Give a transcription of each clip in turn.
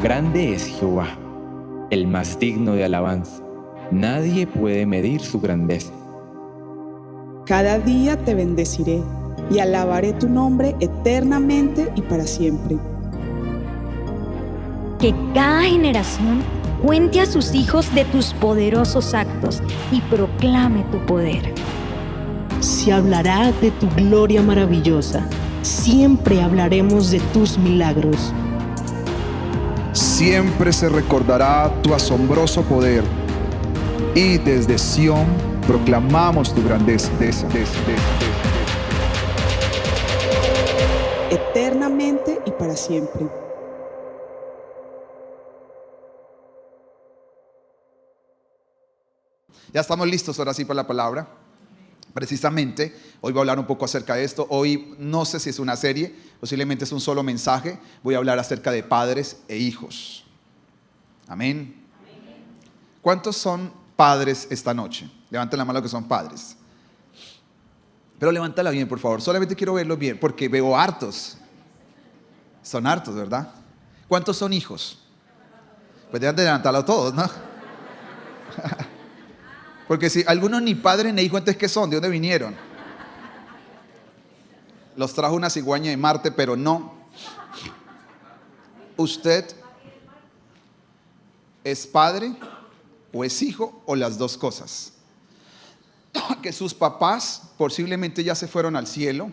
Grande es Jehová, el más digno de alabanza. Nadie puede medir su grandeza. Cada día te bendeciré y alabaré tu nombre eternamente y para siempre. Que cada generación cuente a sus hijos de tus poderosos actos y proclame tu poder. Se hablará de tu gloria maravillosa. Siempre hablaremos de tus milagros. Siempre se recordará tu asombroso poder. Y desde Sión proclamamos tu grandeza. Eternamente y para siempre. Ya estamos listos ahora sí para la palabra. Precisamente, hoy voy a hablar un poco acerca de esto. Hoy no sé si es una serie, posiblemente es un solo mensaje. Voy a hablar acerca de padres e hijos. Amén. ¿Cuántos son padres esta noche? Levanten la mano los que son padres. Pero levántala bien, por favor. Solamente quiero verlo bien, porque veo hartos. Son hartos, ¿verdad? ¿Cuántos son hijos? Pues deben de levantarlo todos, ¿no? Porque si algunos ni padres ni hijos, entonces ¿qué son? ¿De dónde vinieron? Los trajo una cigüeña de Marte, pero no. ¿Usted es padre o es hijo o las dos cosas? Que sus papás posiblemente ya se fueron al cielo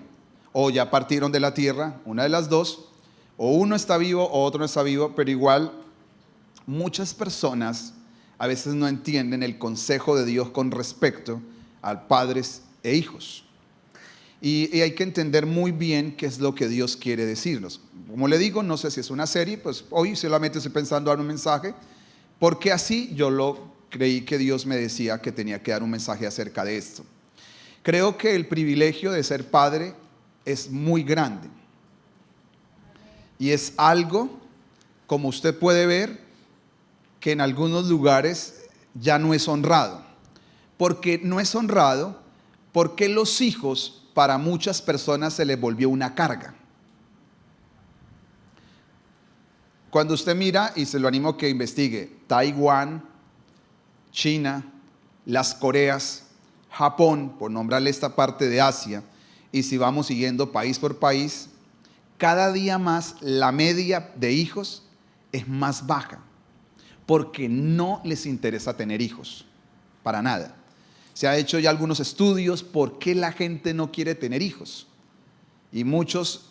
o ya partieron de la tierra, una de las dos, o uno está vivo o otro no está vivo, pero igual muchas personas a veces no entienden el consejo de Dios con respecto a padres e hijos. Y hay que entender muy bien qué es lo que Dios quiere decirnos. Como le digo, no sé si es una serie, pues hoy solamente estoy pensando dar un mensaje, porque así yo lo creí que Dios me decía que tenía que dar un mensaje acerca de esto. Creo que el privilegio de ser padre es muy grande. Y es algo, como usted puede ver, que en algunos lugares ya no es honrado. Porque no es honrado, porque los hijos para muchas personas se les volvió una carga. Cuando usted mira, y se lo animo a que investigue, Taiwán, China, las Coreas, Japón, por nombrarle esta parte de Asia, y si vamos siguiendo país por país, cada día más la media de hijos es más baja. Porque no les interesa tener hijos, para nada. Se ha hecho ya algunos estudios por qué la gente no quiere tener hijos. Y muchas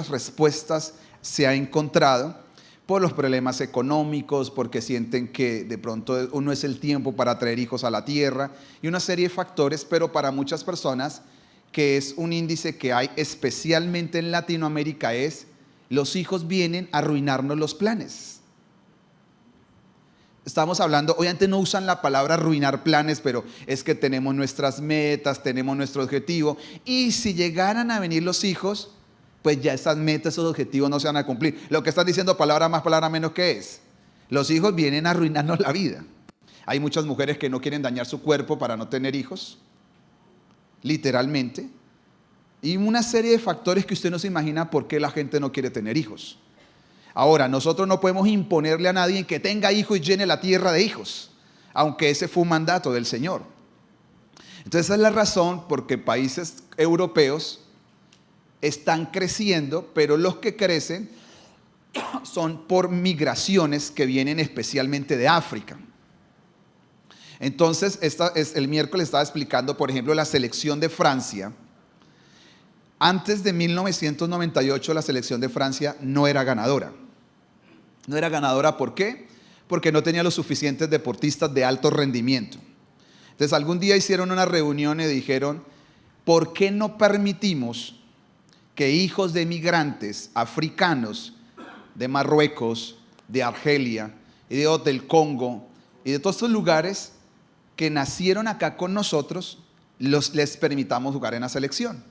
respuestas se ha encontrado por los problemas económicos, porque sienten que de pronto no es el tiempo para traer hijos a la tierra, y una serie de factores, pero para muchas personas, que es un índice que hay especialmente en Latinoamérica, es los hijos vienen a arruinarnos los planes. Estamos hablando, obviamente no usan la palabra arruinar planes, pero es que tenemos nuestras metas, tenemos nuestro objetivo, y si llegaran a venir los hijos, pues ya esas metas, esos objetivos no se van a cumplir. Lo que están diciendo, palabra más, palabra menos, ¿qué es? Los hijos vienen a arruinarnos la vida. Hay muchas mujeres que no quieren dañar su cuerpo para no tener hijos, literalmente, y una serie de factores que usted no se imagina por qué la gente no quiere tener hijos. Ahora, nosotros no podemos imponerle a nadie que tenga hijos y llene la tierra de hijos, aunque ese fue un mandato del Señor. Entonces esa es la razón por que países europeos están creciendo, pero los que crecen son por migraciones que vienen especialmente de África. Entonces, el miércoles estaba explicando, por ejemplo, la selección de Francia. Antes de 1998 la selección de Francia no era ganadora. No era ganadora, ¿por qué? Porque no tenía los suficientes deportistas de alto rendimiento. Entonces algún día hicieron una reunión y dijeron, ¿por qué no permitimos que hijos de migrantes africanos de Marruecos, de Argelia y del Congo y de todos estos lugares que nacieron acá con nosotros, les permitamos jugar en la selección?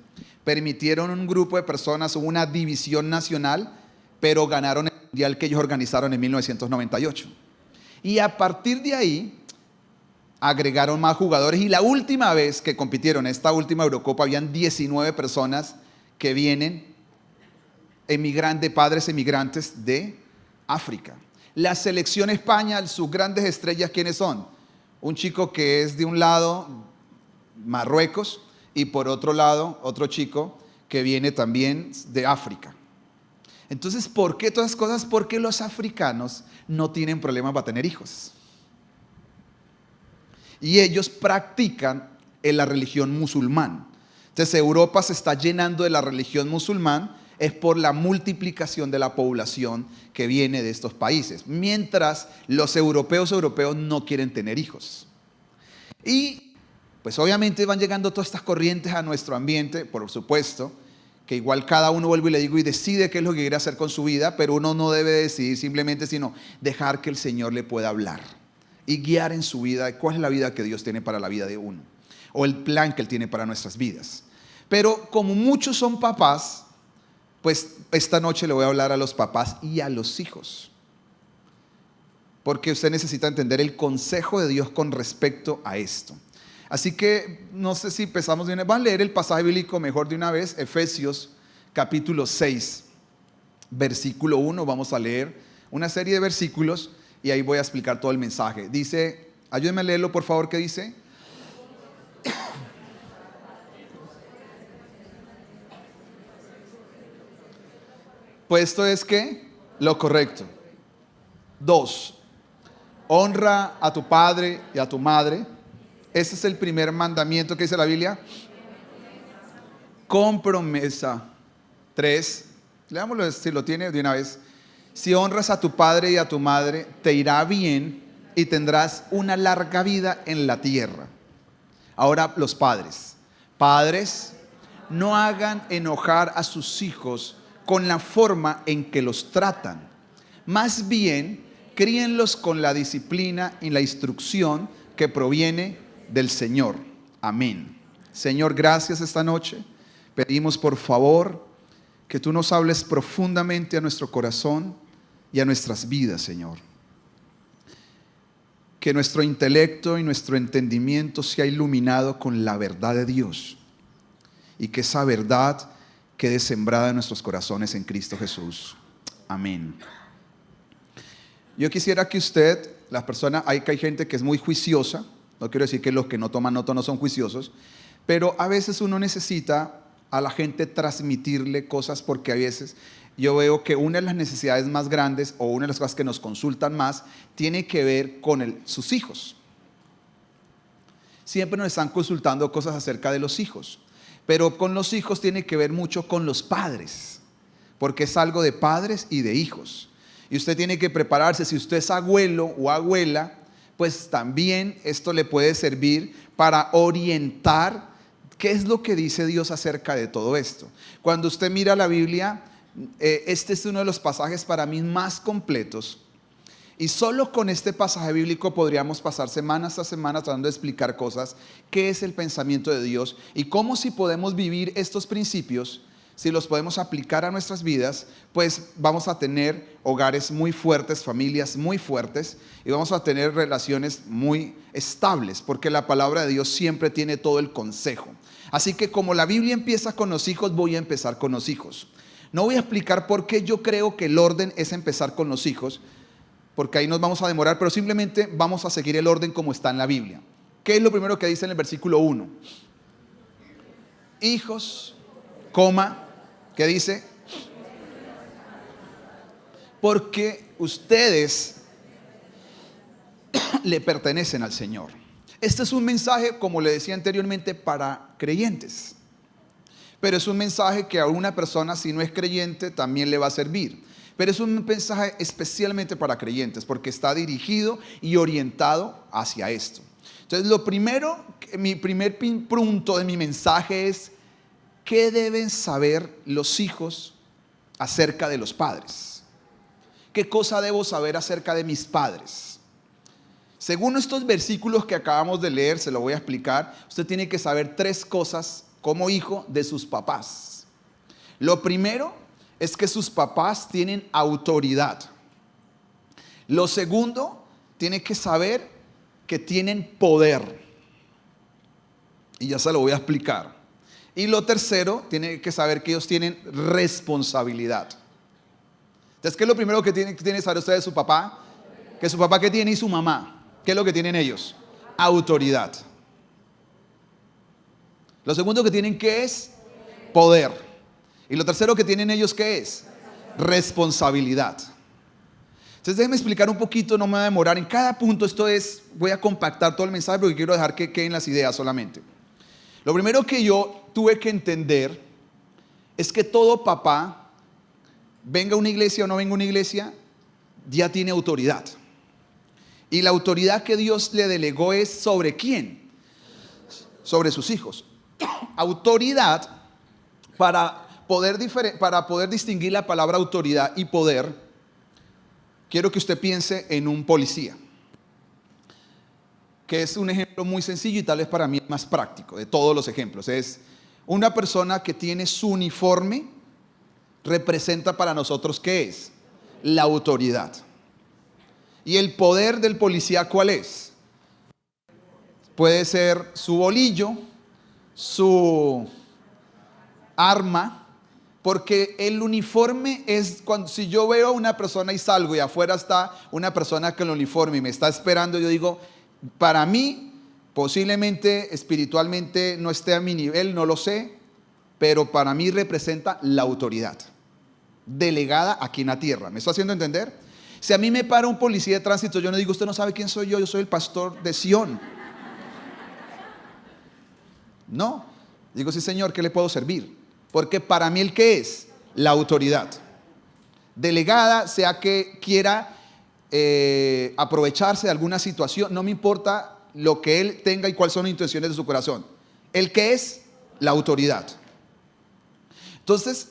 Permitieron un grupo de personas, una división nacional, pero ganaron el mundial que ellos organizaron en 1998. Y a partir de ahí agregaron más jugadores, y la última vez que compitieron, esta última Eurocopa, habían 19 personas que vienen, padres emigrantes de África. La selección España, sus grandes estrellas, ¿quiénes son? Un chico que es de un lado, Marruecos, y por otro lado, otro chico que viene también de África. Entonces, ¿por qué todas esas cosas? Porque los africanos no tienen problemas para tener hijos. Y ellos practican en la religión musulmán. Entonces, Europa se está llenando de la religión musulmán, es por la multiplicación de la población que viene de estos países. Mientras los europeos no quieren tener hijos. Y pues obviamente van llegando todas estas corrientes a nuestro ambiente, por supuesto, que igual cada uno, vuelvo y le digo, y decide qué es lo que quiere hacer con su vida, pero uno no debe decidir simplemente, sino dejar que el Señor le pueda hablar y guiar en su vida cuál es la vida que Dios tiene para la vida de uno, o el plan que Él tiene para nuestras vidas. Pero como muchos son papás, pues esta noche le voy a hablar a los papás y a los hijos, porque usted necesita entender el consejo de Dios con respecto a esto. Así que no sé si empezamos de una vez. Van a leer el pasaje bíblico mejor de una vez, Efesios capítulo 6, versículo 1. Vamos a leer una serie de versículos y ahí voy a explicar todo el mensaje. Dice, ayúdenme a leerlo por favor, ¿qué dice? Pues esto es ¿qué? Lo correcto. 2. Honra a tu padre y a tu madre. Ese es el primer mandamiento que dice la Biblia. Con promesa. 3. Leámoslo si lo tiene de una vez. Si honras a tu padre y a tu madre, te irá bien y tendrás una larga vida en la tierra. Ahora los padres. Padres, no hagan enojar a sus hijos con la forma en que los tratan. Más bien, críenlos con la disciplina y la instrucción que proviene del Señor. Amén. Señor, gracias esta noche. Pedimos por favor que tú nos hables profundamente a nuestro corazón y a nuestras vidas, Señor. Que nuestro intelecto y nuestro entendimiento sea iluminado con la verdad de Dios y que esa verdad quede sembrada en nuestros corazones en Cristo Jesús. Amén. Yo quisiera que usted, las personas, hay gente que es muy juiciosa. No quiero decir que los que no toman nota no son juiciosos, pero a veces uno necesita a la gente transmitirle cosas porque a veces yo veo que una de las necesidades más grandes o una de las cosas que nos consultan más tiene que ver con sus hijos. Siempre nos están consultando cosas acerca de los hijos, pero con los hijos tiene que ver mucho con los padres, porque es algo de padres y de hijos. Y usted tiene que prepararse, si usted es abuelo o abuela, pues también esto le puede servir para orientar qué es lo que dice Dios acerca de todo esto. Cuando usted mira la Biblia, este es uno de los pasajes para mí más completos. Y solo con este pasaje bíblico podríamos pasar semana tras semana tratando de explicar cosas, qué es el pensamiento de Dios y cómo si podemos vivir estos principios, si los podemos aplicar a nuestras vidas, pues vamos a tener hogares muy fuertes, familias muy fuertes y vamos a tener relaciones muy estables, porque la palabra de Dios siempre tiene todo el consejo. Así que como la Biblia empieza con los hijos, voy a empezar con los hijos. No voy a explicar por qué yo creo que el orden es empezar con los hijos, porque ahí nos vamos a demorar, pero simplemente vamos a seguir el orden como está en la Biblia. ¿Qué es lo primero que dice en el versículo 1? Hijos, coma, ¿qué dice? Porque ustedes le pertenecen al Señor. Este es un mensaje, como le decía anteriormente, para creyentes. Pero es un mensaje que a una persona, si no es creyente, también le va a servir. Pero es un mensaje especialmente para creyentes, porque está dirigido y orientado hacia esto. Entonces, lo primero, mi primer punto de mi mensaje es: ¿qué deben saber los hijos acerca de los padres? ¿Qué cosa debo saber acerca de mis padres? Según estos versículos que acabamos de leer, se lo voy a explicar. Usted tiene que saber 3 cosas como hijo de sus papás. Lo primero es que sus papás tienen autoridad. Lo segundo, tiene que saber que tienen poder. Y ya se lo voy a explicar. Y lo tercero, tiene que saber que ellos tienen responsabilidad. Entonces, ¿qué es lo primero que tiene que saber usted de su papá? Que su papá, ¿qué tiene? Y su mamá. ¿Qué es lo que tienen ellos? Autoridad. Lo segundo que tienen, ¿qué es? Poder. Y lo tercero que tienen ellos, ¿qué es? Responsabilidad. Entonces déjenme explicar un poquito, no me voy a demorar. En cada punto voy a compactar todo el mensaje porque quiero dejar que queden las ideas solamente. Lo primero que yo tuve que entender es que todo papá, venga a una iglesia o no venga a una iglesia, ya tiene autoridad. Y la autoridad que Dios le delegó es ¿sobre quién? Sobre sus hijos. Autoridad, para poder distinguir la palabra autoridad y poder, quiero que usted piense en un policía, que es un ejemplo muy sencillo y tal vez para mí el más práctico de todos los ejemplos. Es una persona que tiene su uniforme, representa para nosotros ¿qué es? La autoridad. ¿Y el poder del policía cuál es? Puede ser su bolillo, su arma, porque el uniforme es si yo veo a una persona y salgo y afuera está una persona con el uniforme y me está esperando, yo digo, para mí, posiblemente espiritualmente no esté a mi nivel, no lo sé, pero para mí representa la autoridad delegada aquí en la tierra. ¿Me está haciendo entender? Si a mí me para un policía de tránsito, yo no digo, usted no sabe quién soy yo soy el pastor de Sion. No, digo, sí señor, ¿qué le puedo servir? Porque para mí el que es la autoridad delegada, sea que quiera aprovecharse de alguna situación, no me importa lo que él tenga y cuáles son las intenciones de su corazón. El que es la autoridad. Entonces,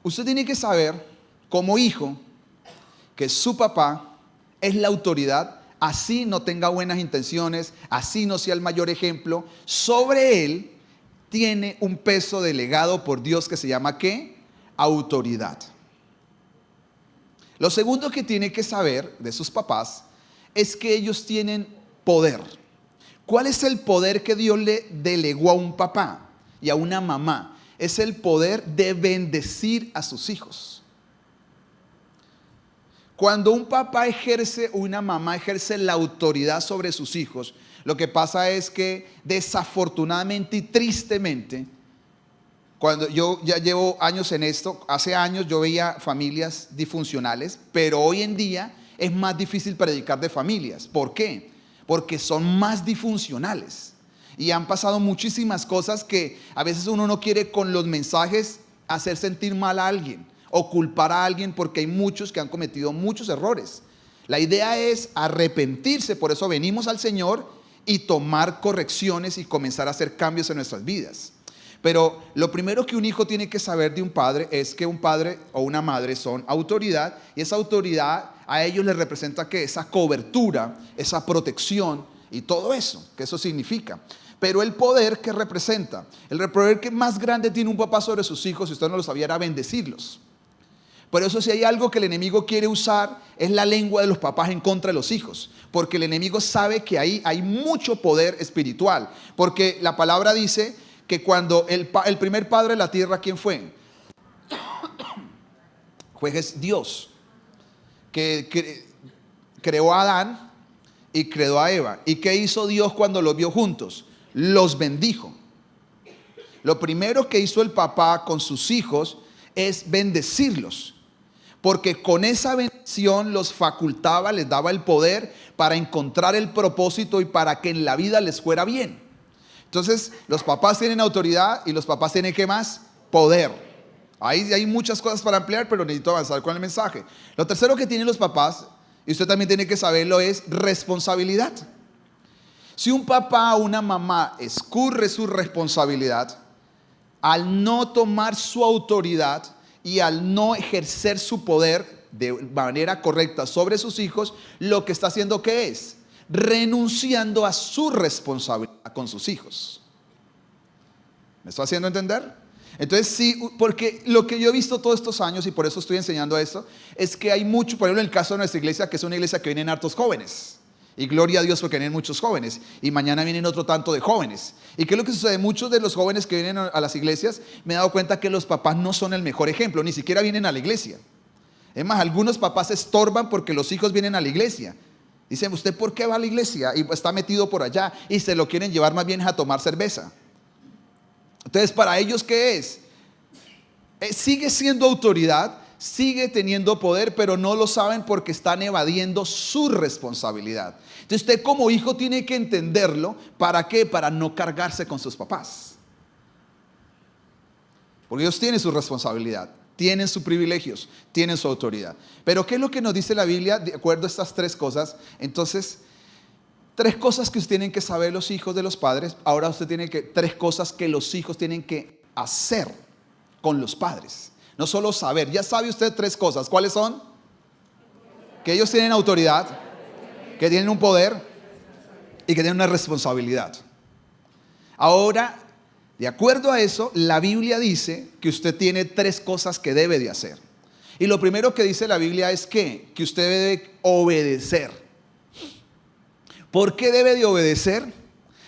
usted tiene que saber como hijo que su papá es la autoridad, así no tenga buenas intenciones, así no sea el mayor ejemplo, sobre él tiene un peso delegado por Dios que se llama ¿qué? Autoridad. Lo segundo que tiene que saber de sus papás es que ellos tienen poder. ¿Cuál es el poder que Dios le delegó a un papá y a una mamá? Es el poder de bendecir a sus hijos. Cuando un papá ejerce o una mamá ejerce la autoridad sobre sus hijos, lo que pasa es que desafortunadamente y tristemente, cuando yo ya llevo años en esto, hace años yo veía familias disfuncionales, pero hoy en día es más difícil predicar de familias. ¿Por qué? Porque son más disfuncionales y han pasado muchísimas cosas que a veces uno no quiere con los mensajes hacer sentir mal a alguien o culpar a alguien, porque hay muchos que han cometido muchos errores. La idea es arrepentirse, por eso venimos al Señor y tomar correcciones y comenzar a hacer cambios en nuestras vidas. Pero lo primero que un hijo tiene que saber de un padre es que un padre o una madre son autoridad, y esa autoridad a ellos les representa que esa cobertura, esa protección y todo eso, que eso significa. Pero el poder que representa, el poder que más grande tiene un papá sobre sus hijos, si usted no lo sabía, era bendecirlos. Por eso si hay algo que el enemigo quiere usar, es la lengua de los papás en contra de los hijos, porque el enemigo sabe que ahí hay mucho poder espiritual, porque la palabra dice que cuando el primer padre de la tierra, ¿quién fue? Fue Dios, que creó a Adán y creó a Eva. ¿Y qué hizo Dios cuando los vio juntos? Los bendijo. Lo primero que hizo el papá con sus hijos es bendecirlos, porque con esa bendición los facultaba, les daba el poder para encontrar el propósito y para que en la vida les fuera bien. Entonces los papás tienen autoridad y los papás tienen ¿qué más? Poder. Ahí hay muchas cosas para ampliar, pero necesito avanzar con el mensaje. Lo tercero que tienen los papás, y usted también tiene que saberlo, es responsabilidad. Si un papá o una mamá escurre su responsabilidad al no tomar su autoridad y al no ejercer su poder de manera correcta sobre sus hijos, lo que está haciendo ¿qué es? Renunciando a su responsabilidad con sus hijos. ¿Me está haciendo entender? Entonces sí, porque lo que yo he visto todos estos años, y por eso estoy enseñando esto, es que hay mucho, por ejemplo en el caso de nuestra iglesia, que es una iglesia que vienen hartos jóvenes. Y gloria a Dios porque vienen muchos jóvenes. Y mañana vienen otro tanto de jóvenes. ¿Y qué es lo que sucede? Muchos de los jóvenes que vienen a las iglesias, me he dado cuenta que los papás no son el mejor ejemplo. Ni siquiera vienen a la iglesia. Es más, algunos papás estorban porque los hijos vienen a la iglesia. Dicen, ¿usted por qué va a la iglesia? Y está metido por allá y se lo quieren llevar más bien a tomar cerveza. Entonces, ¿para ellos qué es? Sigue siendo autoridad, sigue teniendo poder, pero no lo saben porque están evadiendo su responsabilidad. Entonces, usted como hijo tiene que entenderlo. ¿Para qué? Para no cargarse con sus papás. Porque ellos tienen su responsabilidad, tienen sus privilegios, tienen su autoridad. Pero ¿qué es lo que nos dice la Biblia de acuerdo a estas tres cosas? Entonces, tres cosas que ustedes tienen que saber los hijos de los padres. Ahora usted tiene que, tres cosas que los hijos tienen que hacer con los padres. No solo saber, ya sabe usted tres cosas. ¿Cuáles son? Que ellos tienen autoridad, que tienen un poder y que tienen una responsabilidad. Ahora, de acuerdo a eso, la Biblia dice que usted tiene tres cosas que debe de hacer. Y lo primero que dice la Biblia es que usted debe obedecer. ¿Por qué debe de obedecer?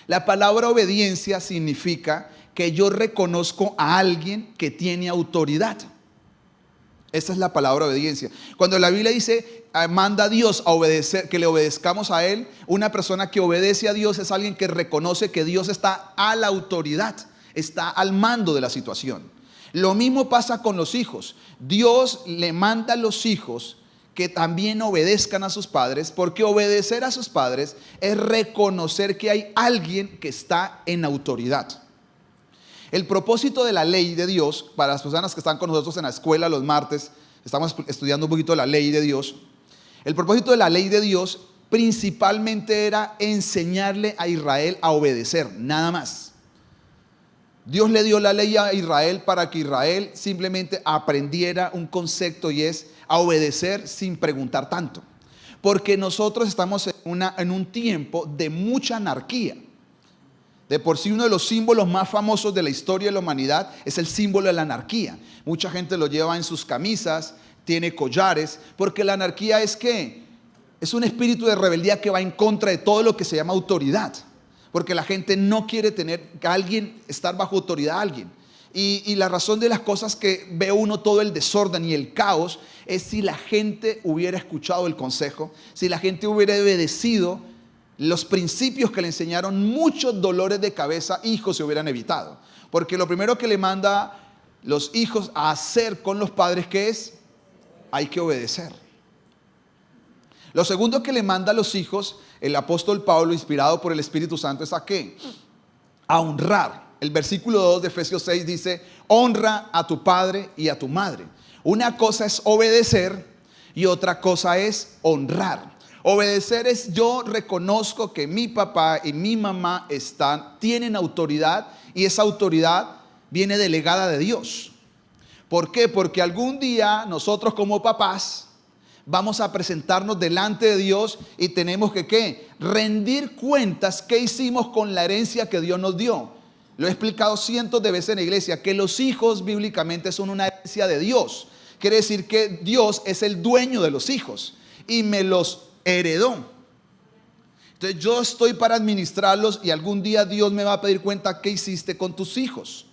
La palabra obediencia significa que yo reconozco a alguien que tiene autoridad. Esa es la palabra obediencia. Cuando la Biblia dice, manda a Dios a obedecer, que le obedezcamos a Él, una persona que obedece a Dios es alguien que reconoce que Dios está a la autoridad, está al mando de la situación. Lo mismo pasa con los hijos. Dios le manda a los hijos que también obedezcan a sus padres, porque obedecer a sus padres es reconocer que hay alguien que está en autoridad. El propósito de la ley de Dios, para las personas que están con nosotros en la escuela los martes, estamos estudiando un poquito la ley de Dios. El propósito de la ley de Dios principalmente era enseñarle a Israel a obedecer, nada más. Dios le dio la ley a Israel para que Israel simplemente aprendiera un concepto, y es a obedecer sin preguntar tanto. Porque nosotros estamos en un tiempo de mucha anarquía. De por sí, uno de los símbolos más famosos de la historia de la humanidad es el símbolo de la anarquía. Mucha gente lo lleva en sus camisas, tiene collares, porque la anarquía es ¿qué? Es un espíritu de rebeldía que va en contra de todo lo que se llama autoridad. Porque la gente no quiere tener que alguien, estar bajo autoridad a alguien. Y la razón de las cosas que ve uno todo el desorden y el caos es si la gente hubiera escuchado el consejo, si la gente hubiera obedecido los principios que le enseñaron, muchos dolores de cabeza, hijos, se hubieran evitado. Porque lo primero que le manda los hijos a hacer con los padres, ¿qué es? Hay que obedecer. Lo segundo que le manda a los hijos, el apóstol Pablo, inspirado por el Espíritu Santo, es ¿a qué? A honrar. El versículo 2 de Efesios 6 dice, honra a tu padre y a tu madre. Una cosa es obedecer y otra cosa es honrar. Obedecer es yo reconozco que mi papá y mi mamá tienen autoridad, y esa autoridad viene delegada de Dios. ¿Por qué? Porque algún día nosotros como papás vamos a presentarnos delante de Dios y tenemos que ¿qué? Rendir cuentas qué hicimos con la herencia que Dios nos dio. Lo he explicado cientos de veces en la iglesia, que los hijos bíblicamente son una herencia de Dios. Quiere decir que Dios es el dueño de los hijos y me los heredó. Entonces yo estoy para administrarlos y algún día Dios me va a pedir cuenta qué hiciste con tus hijos.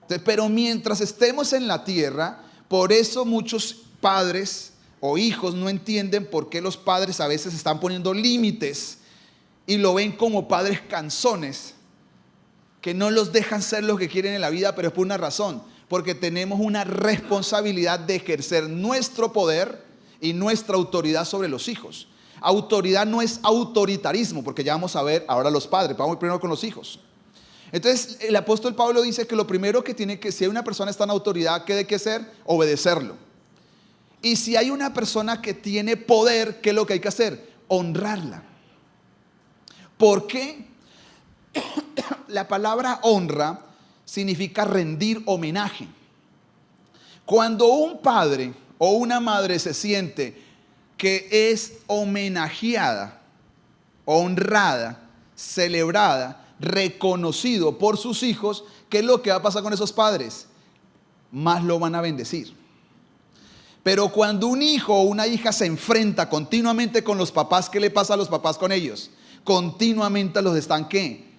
Entonces, pero mientras estemos en la tierra, por eso muchos padres o hijos no entienden por qué los padres a veces están poniendo límites y lo ven como padres canzones que no los dejan ser lo que quieren en la vida, pero es por una razón, porque tenemos una responsabilidad de ejercer nuestro poder y nuestra autoridad sobre los hijos. Autoridad no es autoritarismo, porque ya vamos a ver ahora los padres. Vamos primero con los hijos. Entonces el apóstol Pablo dice que lo primero que tiene que, si hay una persona está en autoridad, ¿qué debe que hacer? Obedecerlo. Y si hay una persona que tiene poder, ¿qué es lo que hay que hacer? Honrarla. ¿Por qué? La palabra honra significa rendir homenaje. Cuando un padre o una madre se siente que es homenajeada, honrada, celebrada, reconocido por sus hijos, ¿qué es lo que va a pasar con esos padres? Más lo van a bendecir. Pero cuando un hijo o una hija se enfrenta continuamente con los papás, ¿qué le pasa a los papás con ellos? Continuamente los están ¿qué?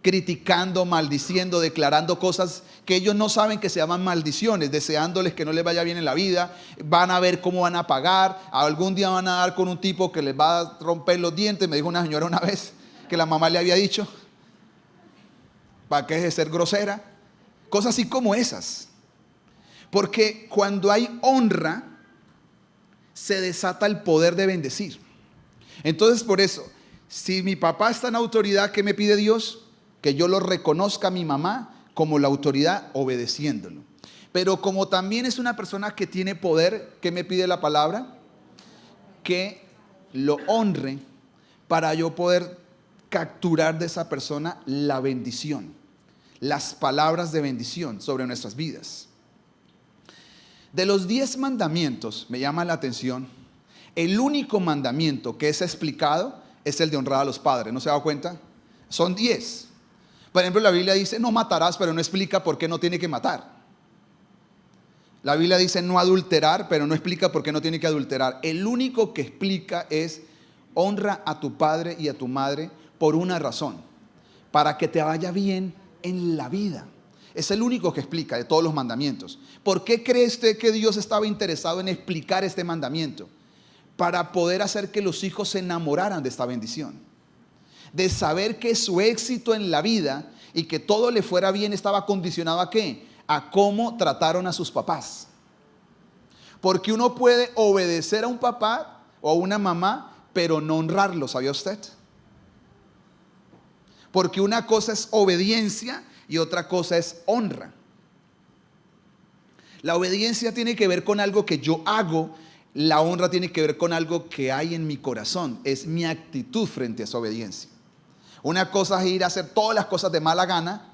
criticando, maldiciendo, declarando cosas que ellos no saben que se llaman maldiciones, deseándoles que no les vaya bien en la vida. Van a ver cómo van a pagar, algún día van a dar con un tipo que les va a romper los dientes. Me dijo una señora una vez que la mamá le había dicho, ¿para qué es de ser grosera? Cosas así como esas. Porque cuando hay honra, se desata el poder de bendecir. Entonces, por eso, si mi papá está en autoridad, ¿qué me pide Dios? Que yo lo reconozca a mi mamá como la autoridad, obedeciéndolo. Pero como también es una persona que tiene poder, ¿qué me pide la palabra? Que lo honre para yo poder capturar de esa persona la bendición, las palabras de bendición sobre nuestras vidas. De los 10 mandamientos, me llama la atención, el único mandamiento que es explicado es el de honrar a los padres. ¿No se ha dado cuenta? Son 10. Por ejemplo, la Biblia dice no matarás, pero no explica por qué no tiene que matar. La Biblia dice no adulterar, pero no explica por qué no tiene que adulterar. El único que explica es honra a tu padre y a tu madre por una razón: para que te vaya bien en la vida. Es el único que explica de todos los mandamientos. ¿Por qué cree usted que Dios estaba interesado en explicar este mandamiento? Para poder hacer que los hijos se enamoraran de esta bendición, de saber que su éxito en la vida y que todo le fuera bien estaba condicionado ¿a qué? A cómo trataron a sus papás. Porque uno puede obedecer a un papá o a una mamá, pero no honrarlo, ¿sabía usted? Porque una cosa es obediencia y otra cosa es honra. La obediencia tiene que ver con algo que yo hago. La honra tiene que ver con algo que hay en mi corazón. Es mi actitud frente a esa obediencia. Una cosa es ir a hacer todas las cosas de mala gana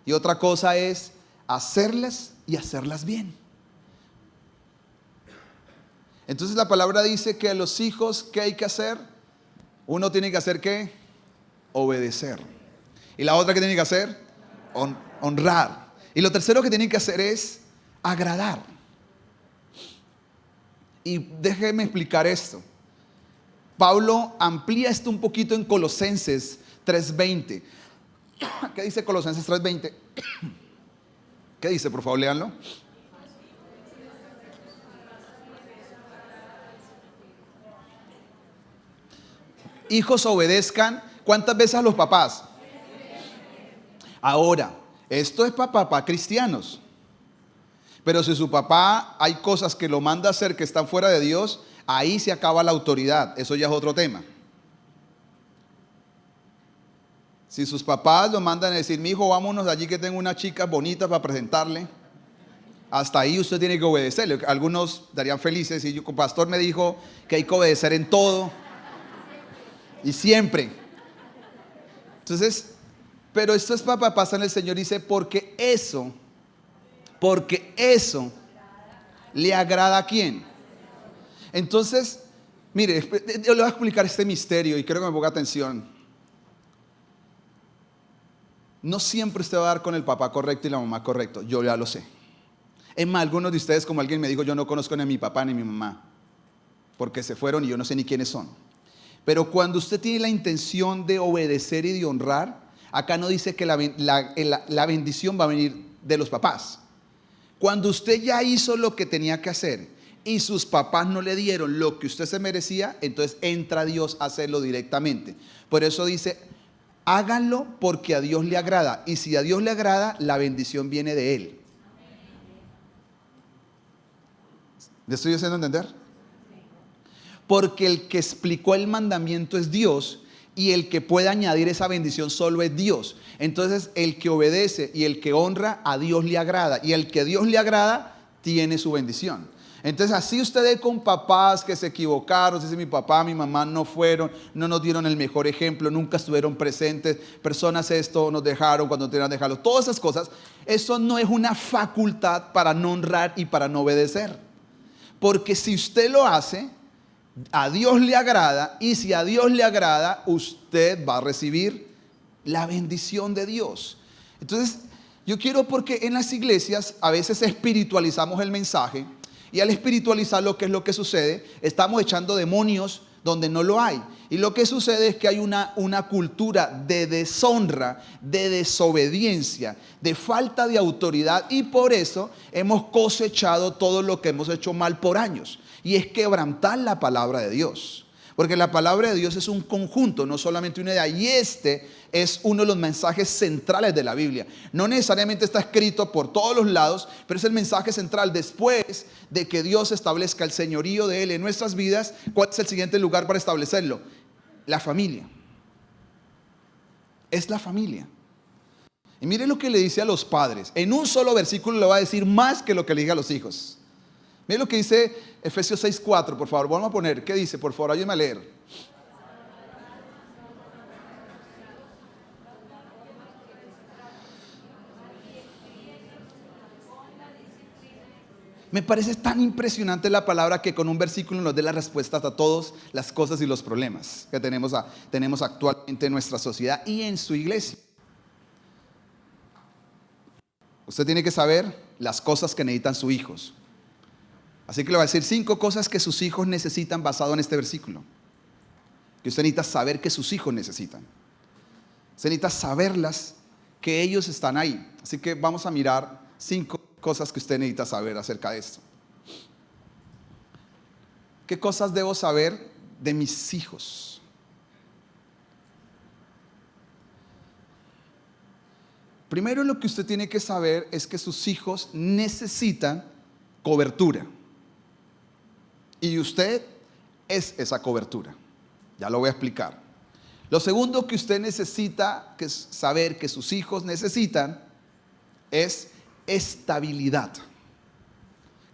y otra cosa es hacerlas y hacerlas bien. Entonces la palabra dice que a los hijos, ¿qué hay que hacer? Uno tiene que hacer ¿qué? Obedecer. Y la otra que tiene que hacer, honrar. Y lo tercero que tienen que hacer es agradar. Y déjeme explicar esto. Pablo amplía esto un poquito en Colosenses 3:20. ¿Qué dice Colosenses 3:20? ¿Qué dice? Por favor, léanlo. Hijos, obedezcan. ¿Cuántas veces a los papás? Ahora, esto es para papás cristianos. Pero si su papá hay cosas que lo manda a hacer que están fuera de Dios, ahí se acaba la autoridad. Eso ya es otro tema. Si sus papás lo mandan a decir, mi hijo, vámonos allí que tengo una chica bonita para presentarle, hasta ahí usted tiene que obedecerle. Algunos darían felices y el pastor me dijo que hay que obedecer en todo y siempre. Entonces, pero esto es para papás en el Señor, dice, porque eso le agrada ¿a quién? Entonces, mire, yo le voy a explicar este misterio y quiero que me ponga atención. No siempre usted va a dar con el papá correcto y la mamá correcto, yo ya lo sé. Es más, algunos de ustedes, como alguien me dijo, yo no conozco ni a mi papá ni a mi mamá, porque se fueron y yo no sé ni quiénes son. Pero cuando usted tiene la intención de obedecer y de honrar, acá no dice que la bendición va a venir de los papás. Cuando usted ya hizo lo que tenía que hacer y sus papás no le dieron lo que usted se merecía, entonces entra Dios a hacerlo directamente. Por eso dice, háganlo porque a Dios le agrada. Y si a Dios le agrada, la bendición viene de Él. ¿Le estoy haciendo entender? Porque el que explicó el mandamiento es Dios y el que puede añadir esa bendición solo es Dios. Entonces el que obedece y el que honra a Dios le agrada, y el que a Dios le agrada tiene su bendición. Entonces así usted ve con papás que se equivocaron, dice mi papá, mi mamá no fueron, no nos dieron el mejor ejemplo, nunca estuvieron presentes, personas esto nos dejaron cuando tenían que dejarlo, todas esas cosas. Eso no es una facultad para no honrar y para no obedecer, porque si usted lo hace, a Dios le agrada, y si a Dios le agrada, usted va a recibir la bendición de Dios. Entonces yo quiero, porque en las iglesias a veces espiritualizamos el mensaje, y al espiritualizar lo que es lo que sucede, estamos echando demonios donde no lo hay. Y lo que sucede es que hay una cultura de deshonra, de desobediencia, de falta de autoridad, y por eso hemos cosechado todo lo que hemos hecho mal por años, y es quebrantar la palabra de Dios. Porque la palabra de Dios es un conjunto, no solamente una idea. Y este es uno de los mensajes centrales de la Biblia. No necesariamente está escrito por todos los lados, pero es el mensaje central. Después de que Dios establezca el señorío de Él en nuestras vidas, ¿cuál es el siguiente lugar para establecerlo? La familia. Es la familia. Y mire lo que le dice a los padres. En un solo versículo le va a decir más que lo que le diga a los hijos. Mire lo que dice Efesios 6:4, por favor. Vamos a poner, ¿qué dice? Por favor, ayúdenme a leer. Me parece tan impresionante la palabra que con un versículo nos dé las respuestas a todas las cosas y los problemas que tenemos actualmente en nuestra sociedad y en su iglesia. Usted tiene que saber las cosas que necesitan sus hijos. Así que le va a decir 5 cosas que sus hijos necesitan basado en este versículo. Que usted necesita saber que sus hijos necesitan. Usted necesita saberlas, que ellos están ahí. Así que vamos a mirar 5 cosas que usted necesita saber acerca de esto. ¿Qué cosas debo saber de mis hijos? Primero, lo que usted tiene que saber es que sus hijos necesitan cobertura. Y usted es esa cobertura. Ya lo voy a explicar. Lo segundo que usted necesita saber que sus hijos necesitan es estabilidad.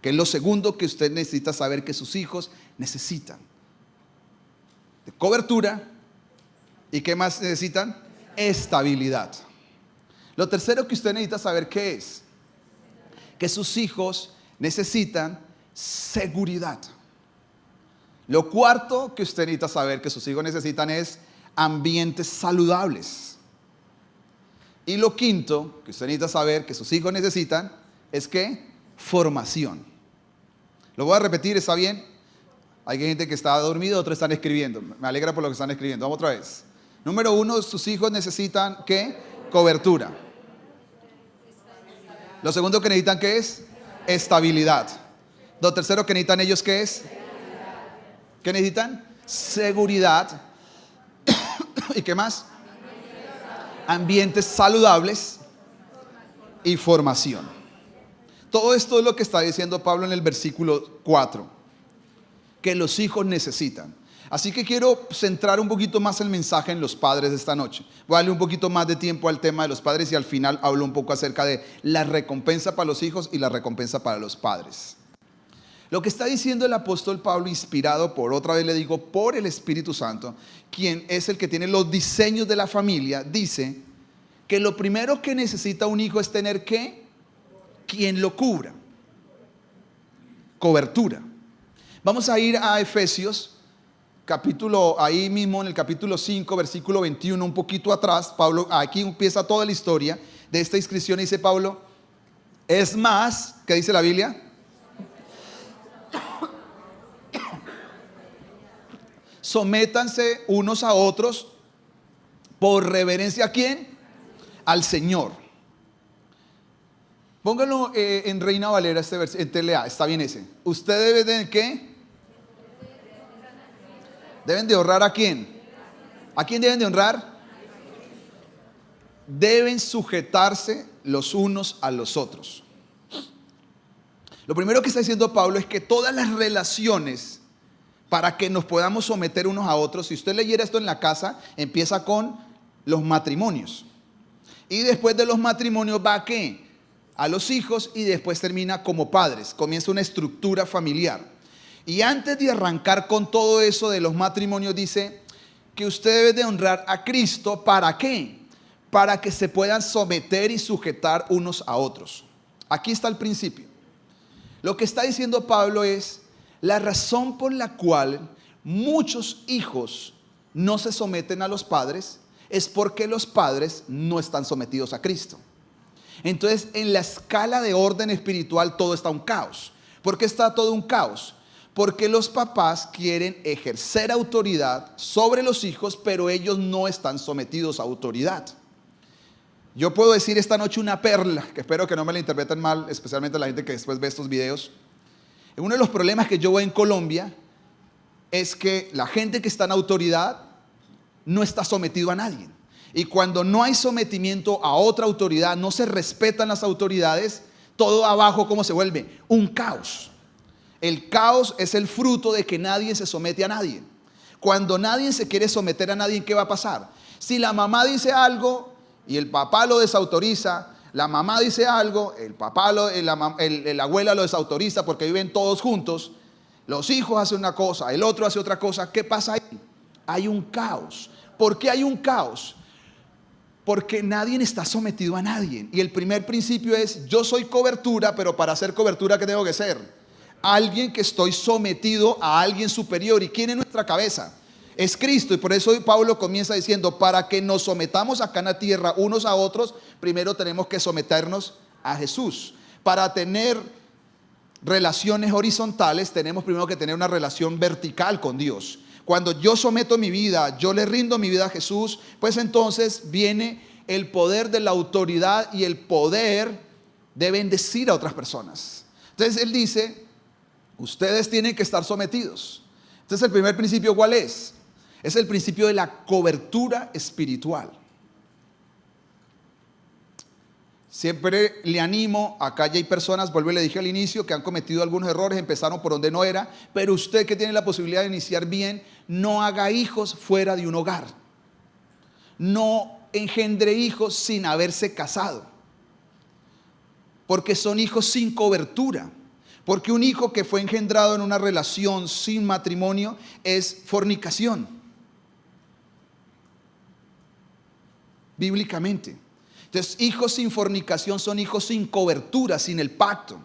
Que es lo segundo que usted necesita saber que sus hijos necesitan. De cobertura. ¿Y qué más necesitan? Estabilidad. Lo tercero que usted necesita saber ¿qué es? Que sus hijos necesitan seguridad. Lo cuarto que usted necesita saber que sus hijos necesitan es ambientes saludables. Y lo quinto que usted necesita saber que sus hijos necesitan es ¿qué? Formación. Lo voy a repetir, ¿está bien? Hay gente que está dormido, otros están escribiendo. Me alegra por lo que están escribiendo. Vamos otra vez. Número 1, sus hijos necesitan ¿qué? Cobertura. Lo segundo que necesitan ¿qué es? Estabilidad. Lo tercero que necesitan ellos ¿qué es? ¿Qué necesitan? Seguridad. ¿Y qué más? Ambientes saludables y formación. Todo esto es lo que está diciendo Pablo en el versículo 4, que los hijos necesitan. Así que quiero centrar un poquito más el mensaje en los padres de esta noche. Voy a darle un poquito más de tiempo al tema de los padres y al final hablo un poco acerca de la recompensa para los hijos y la recompensa para los padres. Lo que está diciendo el apóstol Pablo, inspirado por, otra vez le digo, por el Espíritu Santo, quien es el que tiene los diseños de la familia, dice que lo primero que necesita un hijo es tener ¿qué? Quien lo cubra. Cobertura. Vamos a ir a Efesios, capítulo, ahí mismo en el capítulo 5, versículo 21, un poquito atrás. Pablo, aquí empieza toda la historia de esta inscripción, dice Pablo, es más, ¿qué dice la Biblia? Sométanse unos a otros por reverencia ¿a quién? Al Señor. Pónganlo en Reina Valera este versículo, en TLA, está bien ese. ¿Ustedes deben de qué? ¿Deben de honrar a quién? ¿A quién deben de honrar? Deben sujetarse los unos a los otros. Lo primero que está diciendo Pablo es que todas las relaciones, para que nos podamos someter unos a otros, si usted leyera esto en la casa, empieza con los matrimonios. Y después de los matrimonios va ¿a qué? A los hijos, y después termina como padres. Comienza una estructura familiar. Y antes de arrancar con todo eso de los matrimonios, dice que usted debe de honrar a Cristo. ¿Para qué? Para que se puedan someter y sujetar unos a otros. Aquí está el principio. Lo que está diciendo Pablo es la razón por la cual muchos hijos no se someten a los padres es porque los padres no están sometidos a Cristo. Entonces, en la escala de orden espiritual todo está un caos. ¿Por qué está todo un caos? Porque los papás quieren ejercer autoridad sobre los hijos, pero ellos no están sometidos a autoridad. Yo puedo decir esta noche una perla, que espero que no me la interpreten mal, especialmente la gente que después ve estos videos. Uno de los problemas que yo veo en Colombia es que la gente que está en autoridad no está sometido a nadie. Y cuando no hay sometimiento a otra autoridad, no se respetan las autoridades, todo abajo, ¿cómo se vuelve? Un caos. El caos es el fruto de que nadie se somete a nadie. Cuando nadie se quiere someter a nadie, ¿qué va a pasar? Si la mamá dice algo y el papá lo desautoriza, la mamá dice algo, el papá, la abuela lo desautoriza porque viven todos juntos, los hijos hacen una cosa, el otro hace otra cosa, ¿qué pasa ahí? Hay un caos. ¿Por qué hay un caos? Porque nadie está sometido a nadie. Y el primer principio es, yo soy cobertura, pero para hacer cobertura, ¿qué tengo que ser? Alguien que estoy sometido a alguien superior. ¿Y quién es nuestra cabeza? Es Cristo. Y por eso Pablo comienza diciendo, para que nos sometamos acá en la tierra unos a otros, primero tenemos que someternos a Jesús. Para tener relaciones horizontales, tenemos primero que tener una relación vertical con Dios. Cuando yo someto mi vida, yo le rindo mi vida a Jesús, pues entonces viene el poder de la autoridad y el poder de bendecir a otras personas. Entonces él dice, ustedes tienen que estar sometidos. Entonces el primer principio, ¿cuál es? Es el principio de la cobertura espiritual. Siempre le animo, acá ya hay personas, vuelvo y le dije al inicio, que han cometido algunos errores, empezaron por donde no era, pero usted que tiene la posibilidad de iniciar bien, no haga hijos fuera de un hogar. No engendre hijos sin haberse casado, porque son hijos sin cobertura. Porque un hijo que fue engendrado en una relación sin matrimonio es fornicación, bíblicamente. Entonces, hijos sin fornicación son hijos sin cobertura, sin el pacto.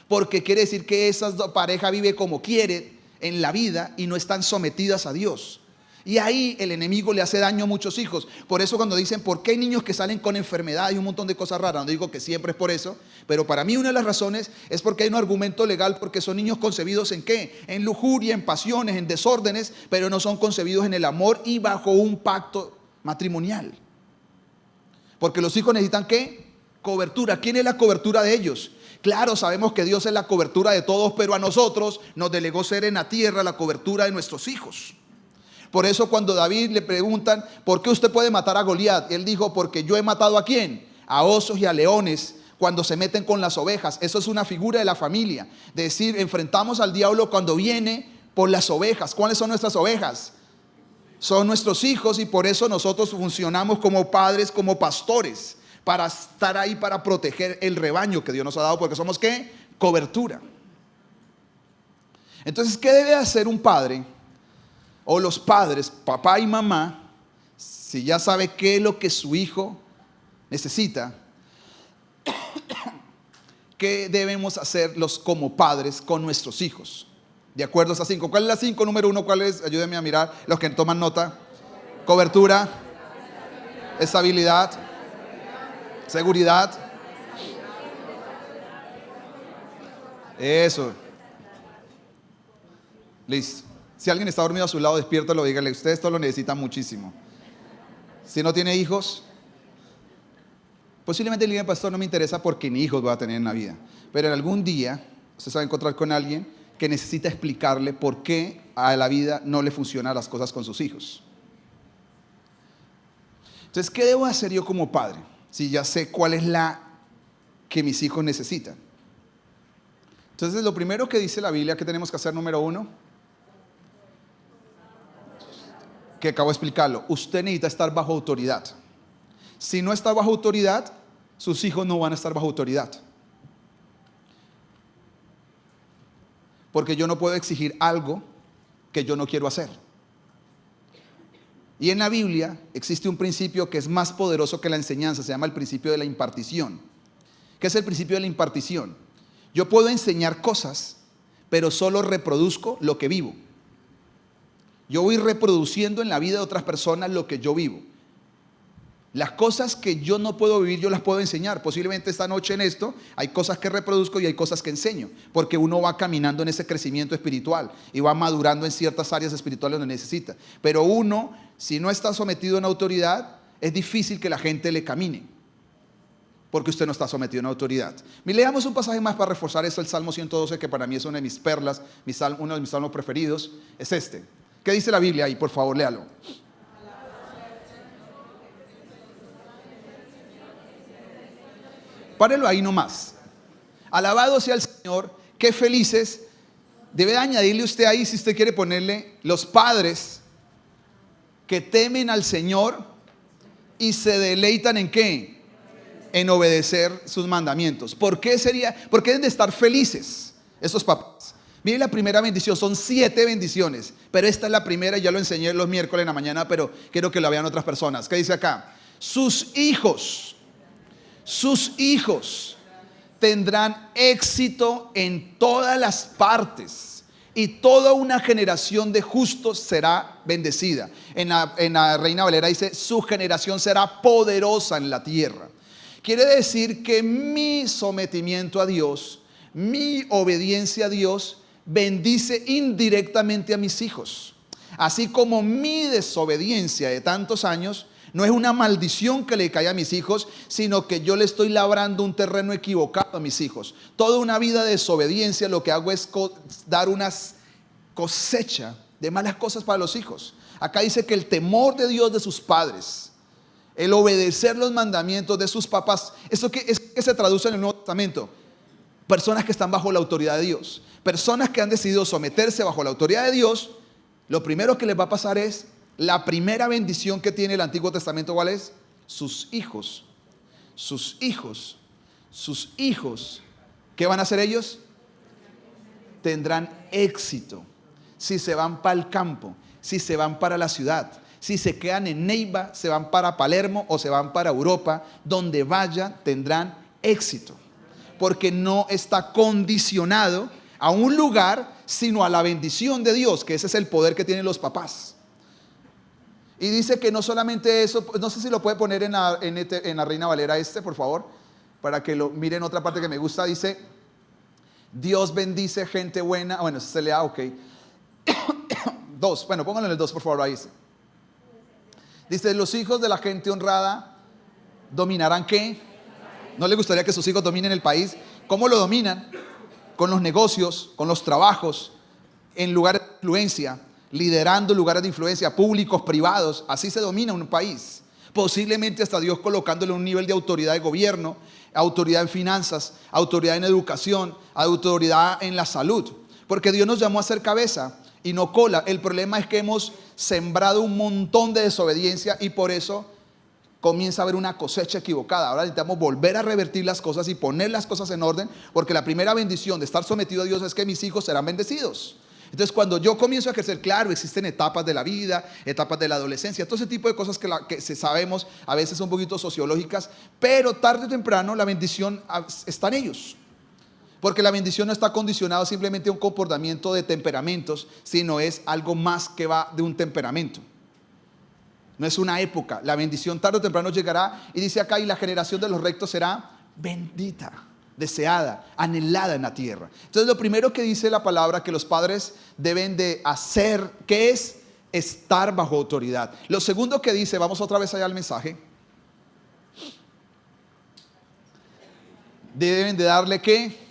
Porque quiere decir que esa pareja vive como quiere en la vida y no están sometidas a Dios. Y ahí el enemigo le hace daño a muchos hijos. Por eso cuando dicen, ¿por qué hay niños que salen con enfermedad y un montón de cosas raras? No digo que siempre es por eso, pero para mí una de las razones es porque hay un argumento legal, porque son niños concebidos ¿en qué? En lujuria, en pasiones, en desórdenes, pero no son concebidos en el amor y bajo un pacto matrimonial. Porque los hijos necesitan ¿qué? Cobertura. ¿Quién es la cobertura de ellos? Claro, sabemos que Dios es la cobertura de todos, pero a nosotros nos delegó ser en la tierra la cobertura de nuestros hijos. Por eso cuando David le preguntan, ¿por qué usted puede matar a Goliat? Él dijo, porque yo he matado ¿a quién? A osos y a leones cuando se meten con las ovejas. Eso es una figura de la familia. De decir, enfrentamos al diablo cuando viene por las ovejas. ¿Cuáles son nuestras ovejas? Son nuestros hijos y por eso nosotros funcionamos como padres, como pastores, para estar ahí, para proteger el rebaño que Dios nos ha dado, porque somos ¿qué? Cobertura. Entonces, ¿qué debe hacer un padre? O los padres, papá y mamá, si ya sabe qué es lo que su hijo necesita, ¿qué debemos hacer como padres con nuestros hijos? De acuerdo a esas 5. ¿Cuál es la 5? Número 1, ¿cuál es? Ayúdenme a mirar, los que toman nota. Cobertura, estabilidad, seguridad. Eso. Listo. Si alguien está dormido a su lado, despiértalo, dígale, usted esto lo necesita muchísimo. Si no tiene hijos, posiblemente le diga, pastor, no me interesa porque ni hijos voy a tener en la vida. Pero en algún día, usted se va a encontrar con alguien que necesita explicarle por qué a la vida no le funcionan las cosas con sus hijos. Entonces, ¿qué debo hacer yo como padre? Si ya sé cuál es la que mis hijos necesitan. Entonces, lo primero que dice la Biblia que tenemos que hacer, número 1, que acabo de explicarlo, usted necesita estar bajo autoridad. Si no está bajo autoridad, sus hijos no van a estar bajo autoridad. Porque yo no puedo exigir algo que yo no quiero hacer. Y en la Biblia existe un principio que es más poderoso que la enseñanza, se llama el principio de la impartición. ¿Qué es el principio de la impartición? Yo puedo enseñar cosas, pero solo reproduzco lo que vivo. Yo voy reproduciendo en la vida de otras personas lo que yo vivo. Las cosas que yo no puedo vivir, yo las puedo enseñar. Posiblemente esta noche en esto hay cosas que reproduzco y hay cosas que enseño, porque uno va caminando en ese crecimiento espiritual y va madurando en ciertas áreas espirituales donde necesita. Pero uno, si no está sometido a una autoridad, es difícil que la gente le camine, porque usted no está sometido a una autoridad. Leamos un pasaje más para reforzar esto, el Salmo 112, que para mí es una de mis perlas, uno de mis salmos preferidos, es este. ¿Qué dice la Biblia ahí? Por favor, léalo. Párelo ahí nomás. Alabado sea el Señor, qué felices. Debe añadirle usted ahí, si usted quiere ponerle, los padres que temen al Señor y se deleitan ¿en qué? En obedecer sus mandamientos. ¿Por qué deben de estar felices esos papás? Miren la primera bendición, son 7 bendiciones, pero esta es la primera, ya lo enseñé los miércoles en la mañana, pero quiero que lo vean otras personas. ¿Qué dice acá? Sus hijos tendrán éxito en todas las partes y toda una generación de justos será bendecida. En la Reina Valera dice, su generación será poderosa en la tierra. Quiere decir que mi sometimiento a Dios, mi obediencia a Dios, bendice indirectamente a mis hijos. Así como mi desobediencia de tantos años no es una maldición que le cae a mis hijos, sino que yo le estoy labrando un terreno equivocado a mis hijos. Toda una vida de desobediencia lo que hago es dar una cosecha de malas cosas para los hijos. Acá dice que el temor de Dios de sus padres, el obedecer los mandamientos de sus papás, ¿eso qué se traduce en el Nuevo Testamento? Personas que están bajo la autoridad de Dios, personas que han decidido someterse bajo la autoridad de Dios. Lo primero que les va a pasar es la primera bendición que tiene el Antiguo Testamento. ¿Cuál es? Sus hijos. ¿Qué van a hacer ellos? Tendrán éxito. Si se van para el campo, si se van para la ciudad, si se quedan en Neiva, se van para Palermo o se van para Europa, donde vayan tendrán éxito. Porque no está condicionado a un lugar, sino a la bendición de Dios, que ese es el poder que tienen los papás. Y dice que no solamente eso, no sé si lo puede poner en la Reina Valera por favor, para que lo miren. Otra parte que me gusta, dice, Dios bendice gente buena. Bueno, se le da, ok. 2, bueno, pónganlo en el 2 por favor, ahí dice, los hijos de la gente honrada dominarán ¿qué? ¿No le gustaría que sus hijos dominen el país? ¿Cómo lo dominan? Con los negocios, con los trabajos, en lugares de influencia, liderando lugares de influencia, públicos, privados. Así se domina un país. Posiblemente hasta Dios colocándole un nivel de autoridad de gobierno, autoridad en finanzas, autoridad en educación, autoridad en la salud. Porque Dios nos llamó a ser cabeza y no cola. El problema es que hemos sembrado un montón de desobediencia y por eso comienza a haber una cosecha equivocada. Ahora necesitamos volver a revertir las cosas y poner las cosas en orden, porque la primera bendición de estar sometido a Dios es que mis hijos serán bendecidos. Entonces, cuando yo comienzo a crecer, claro, existen etapas de la vida, etapas de la adolescencia, todo ese tipo de cosas que sabemos, a veces un poquito sociológicas, pero tarde o temprano la bendición está en ellos. Porque la bendición no está condicionada simplemente a un comportamiento de temperamentos, sino es algo más que va de un temperamento. No es una época. La bendición tarde o temprano llegará, y dice acá, y la generación de los rectos será bendita, deseada, anhelada en la tierra. Entonces, lo primero que dice la palabra que los padres deben de hacer, ¿qué es? Estar bajo autoridad. Lo segundo que dice, vamos otra vez allá al mensaje, deben de darle ¿qué?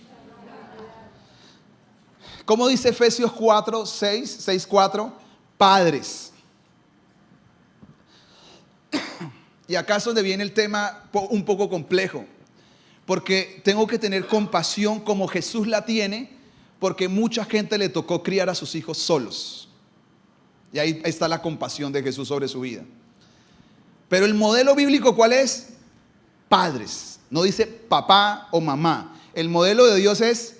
¿Cómo dice Efesios 6:4? Padres. Y acá es donde viene el tema un poco complejo, porque tengo que tener compasión como Jesús la tiene, porque mucha gente le tocó criar a sus hijos solos. Y ahí está la compasión de Jesús sobre su vida. Pero el modelo bíblico, ¿cuál es? Padres. No dice papá o mamá. El modelo de Dios es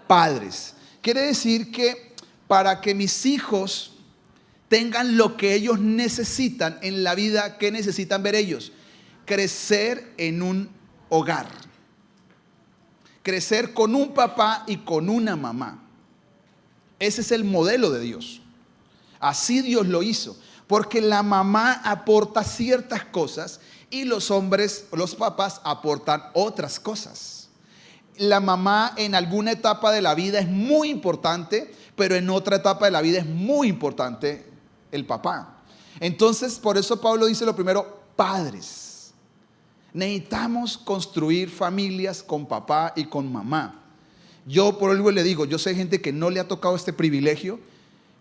padres. Quiere decir que para que mis hijos tengan lo que ellos necesitan en la vida, ¿qué necesitan ver ellos? Crecer en un hogar. Crecer con un papá y con una mamá. Ese es el modelo de Dios. Así Dios lo hizo. Porque la mamá aporta ciertas cosas Y los hombres, los papás, aportan otras cosas. La mamá en alguna etapa de la vida es muy importante, pero en otra etapa de la vida es muy importante el papá. Entonces, por eso Pablo dice lo primero, padres. Necesitamos construir familias con papá y con mamá. Yo por algo le digo, yo sé gente que no le ha tocado este privilegio,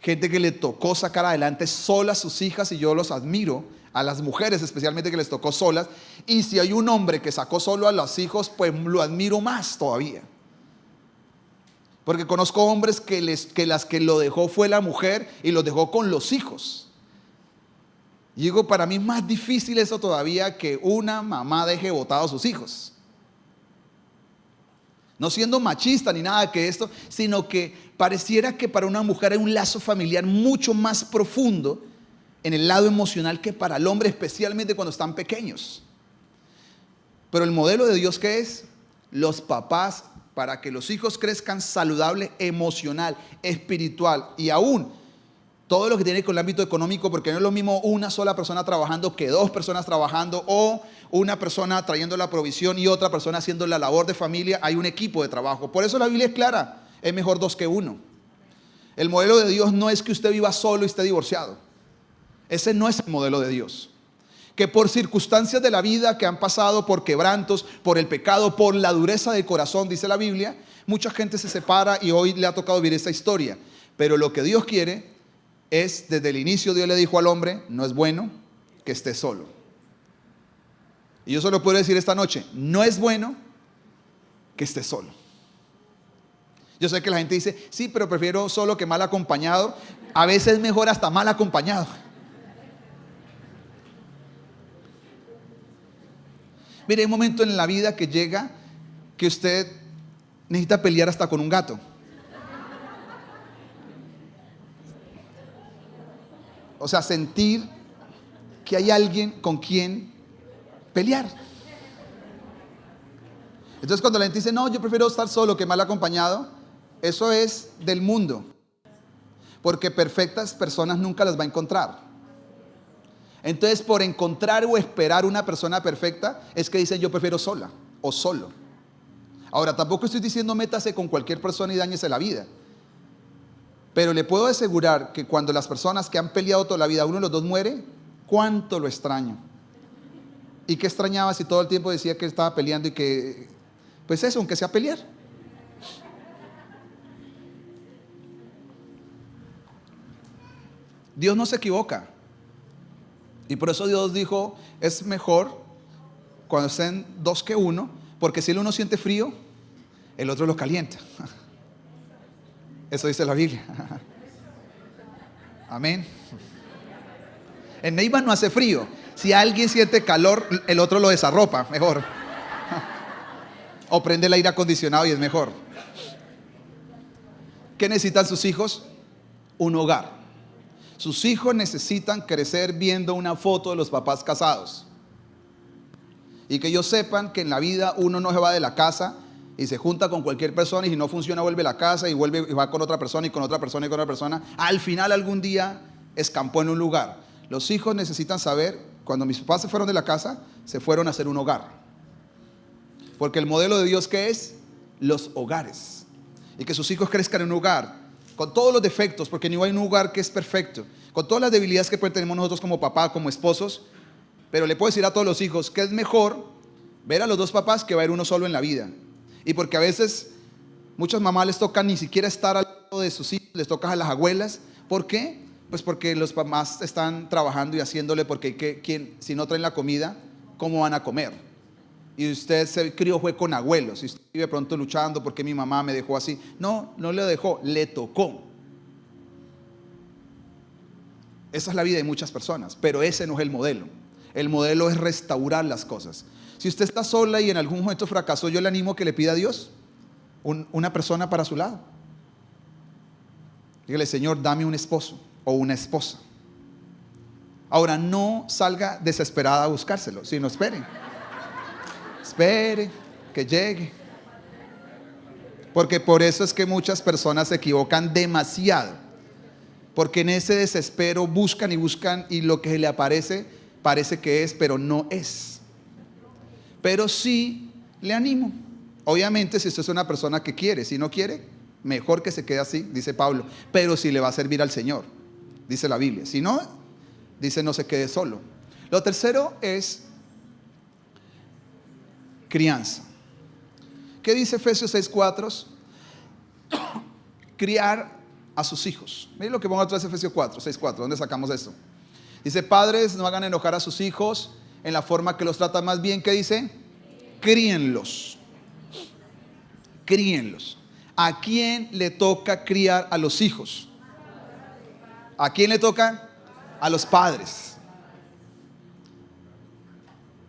gente que le tocó sacar adelante sola a sus hijas, y yo los admiro, a las mujeres especialmente que les tocó solas. Y si hay un hombre que sacó solo a los hijos, pues lo admiro más todavía. Porque conozco hombres que las que lo dejó fue la mujer y los dejó con los hijos. Y digo, para mí es más difícil eso todavía, que una mamá deje botados a sus hijos. No siendo machista ni nada que esto, sino que pareciera que para una mujer hay un lazo familiar mucho más profundo en el lado emocional que para el hombre, especialmente cuando están pequeños. Pero el modelo de Dios, ¿qué es? Los papás, para que los hijos crezcan saludables, emocional, espiritual, y aún todo lo que tiene con el ámbito económico, porque no es lo mismo una sola persona trabajando que dos personas trabajando, o una persona trayendo la provisión y otra persona haciendo la labor de familia. Hay un equipo de trabajo. Por eso la Biblia es clara, es mejor dos que uno. El modelo de Dios no es que usted viva solo y esté divorciado. Ese no es el modelo de Dios. Que por circunstancias de la vida que han pasado, por quebrantos, por el pecado, por la dureza del corazón, dice la Biblia, mucha gente se separa y hoy le ha tocado vivir esta historia. Pero lo que Dios quiere es, desde el inicio Dios le dijo al hombre, no es bueno que esté solo. Y yo solo puedo decir esta noche, no es bueno que esté solo. Yo sé que la gente dice, sí, pero prefiero solo que mal acompañado. A veces es mejor hasta mal acompañado. Mire, hay un momento en la vida que llega que usted necesita pelear hasta con un gato. O sea, sentir que hay alguien con quien pelear. Entonces cuando la gente dice, no, yo prefiero estar solo que mal acompañado, eso es del mundo. Porque perfectas personas nunca las va a encontrar. Entonces, por encontrar o esperar una persona perfecta, es que dicen, yo prefiero sola o solo. Ahora, tampoco estoy diciendo métase con cualquier persona y dáñese la vida. Pero le puedo asegurar que cuando las personas que han peleado toda la vida, uno de los dos muere, ¿cuánto lo extraño? ¿Y qué extrañaba si todo el tiempo decía que estaba peleando y que, pues eso, aunque sea pelear? Dios no se equivoca. Y por eso Dios dijo, es mejor cuando estén dos que uno, porque si el uno siente frío, el otro lo calienta. Eso dice la Biblia. Amén. En Neiva no hace frío. Si alguien siente calor, el otro lo desarropa, mejor. O prende el aire acondicionado y es mejor. ¿Qué necesitan sus hijos? Un hogar. Sus hijos necesitan crecer viendo una foto de los papás casados. Y que ellos sepan que en la vida uno no se va de la casa y se junta con cualquier persona, y si no funciona vuelve a la casa y vuelve y va con otra persona y con otra persona y con otra persona. Al final algún día escampó en un lugar. Los hijos necesitan saber, cuando mis papás se fueron de la casa, se fueron a hacer un hogar. Porque el modelo de Dios, ¿qué es? Los hogares. Y que sus hijos crezcan en un hogar, con todos los defectos, porque no hay un hogar que es perfecto, con todas las debilidades que tenemos nosotros como papá, como esposos. Pero le puedo decir a todos los hijos que es mejor ver a los dos papás que ver uno solo en la vida. Y porque a veces muchas mamás les toca ni siquiera estar al lado de sus hijos, les toca a las abuelas. ¿Por qué? Pues porque los papás están trabajando y haciéndole, porque si no traen la comida, ¿cómo van a comer? Y usted se crió fue con abuelos, y usted vive pronto luchando porque mi mamá me dejó así. No, no le dejó, le tocó. Esa es la vida de muchas personas, pero ese no es el modelo. El modelo es restaurar las cosas. Si usted está sola y en algún momento fracasó, yo le animo a que le pida a Dios una persona para su lado. Dígale, Señor, dame un esposo o una esposa. Ahora, no salga desesperada a buscárselo, sino espere. Espere que llegue. Porque por eso es que muchas personas se equivocan demasiado. Porque en ese desespero buscan y buscan, y lo que le aparece parece que es, pero no es. pero sí le animo. Obviamente, si usted es una persona que quiere, si no quiere, mejor que se quede así, dice Pablo, pero si le va a servir al Señor, dice la Biblia. Si no, dice no se quede solo. Lo tercero es crianza. ¿Qué dice Efesios 6:4? Criar a sus hijos. Miren lo que pongo atrás de Efesios 6:4. ¿Dónde sacamos esto? Dice, padres, no hagan enojar a sus hijos en la forma que los tratan, más bien, ¿qué dice? Críenlos. Críenlos. ¿A quién le toca criar a los hijos? ¿A quién le toca? A los padres.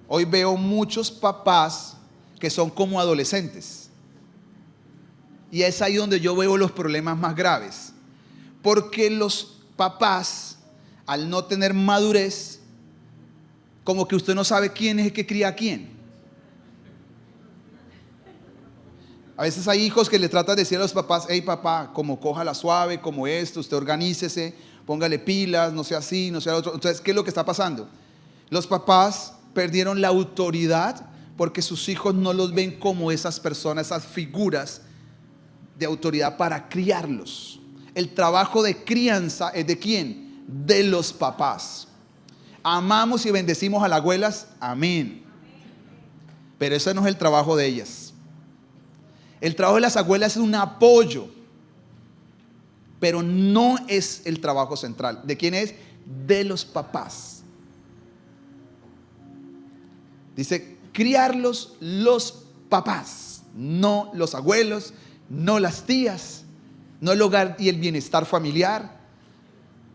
Hoy veo muchos papás que son como adolescentes. Y es ahí donde yo veo los problemas más graves. Porque los papás, al no tener madurez, como que usted no sabe quién es el que cría a quién. A veces hay hijos que le tratan de decir a los papás, hey papá, como cójala suave, como esto, usted organícese, póngale pilas, no sea así, no sea lo otro. Entonces, ¿qué es lo que está pasando? Los papás perdieron la autoridad porque sus hijos no los ven como esas personas, esas figuras de autoridad para criarlos. El trabajo de crianza es ¿de quién? De los papás. Amamos y bendecimos a las abuelas, amén. Pero ese no es el trabajo de ellas. El trabajo de las abuelas es un apoyo, pero no es el trabajo central. ¿De quién es? De los papás. Dice, criarlos los papás, no los abuelos, no las tías, no el hogar y el bienestar familiar.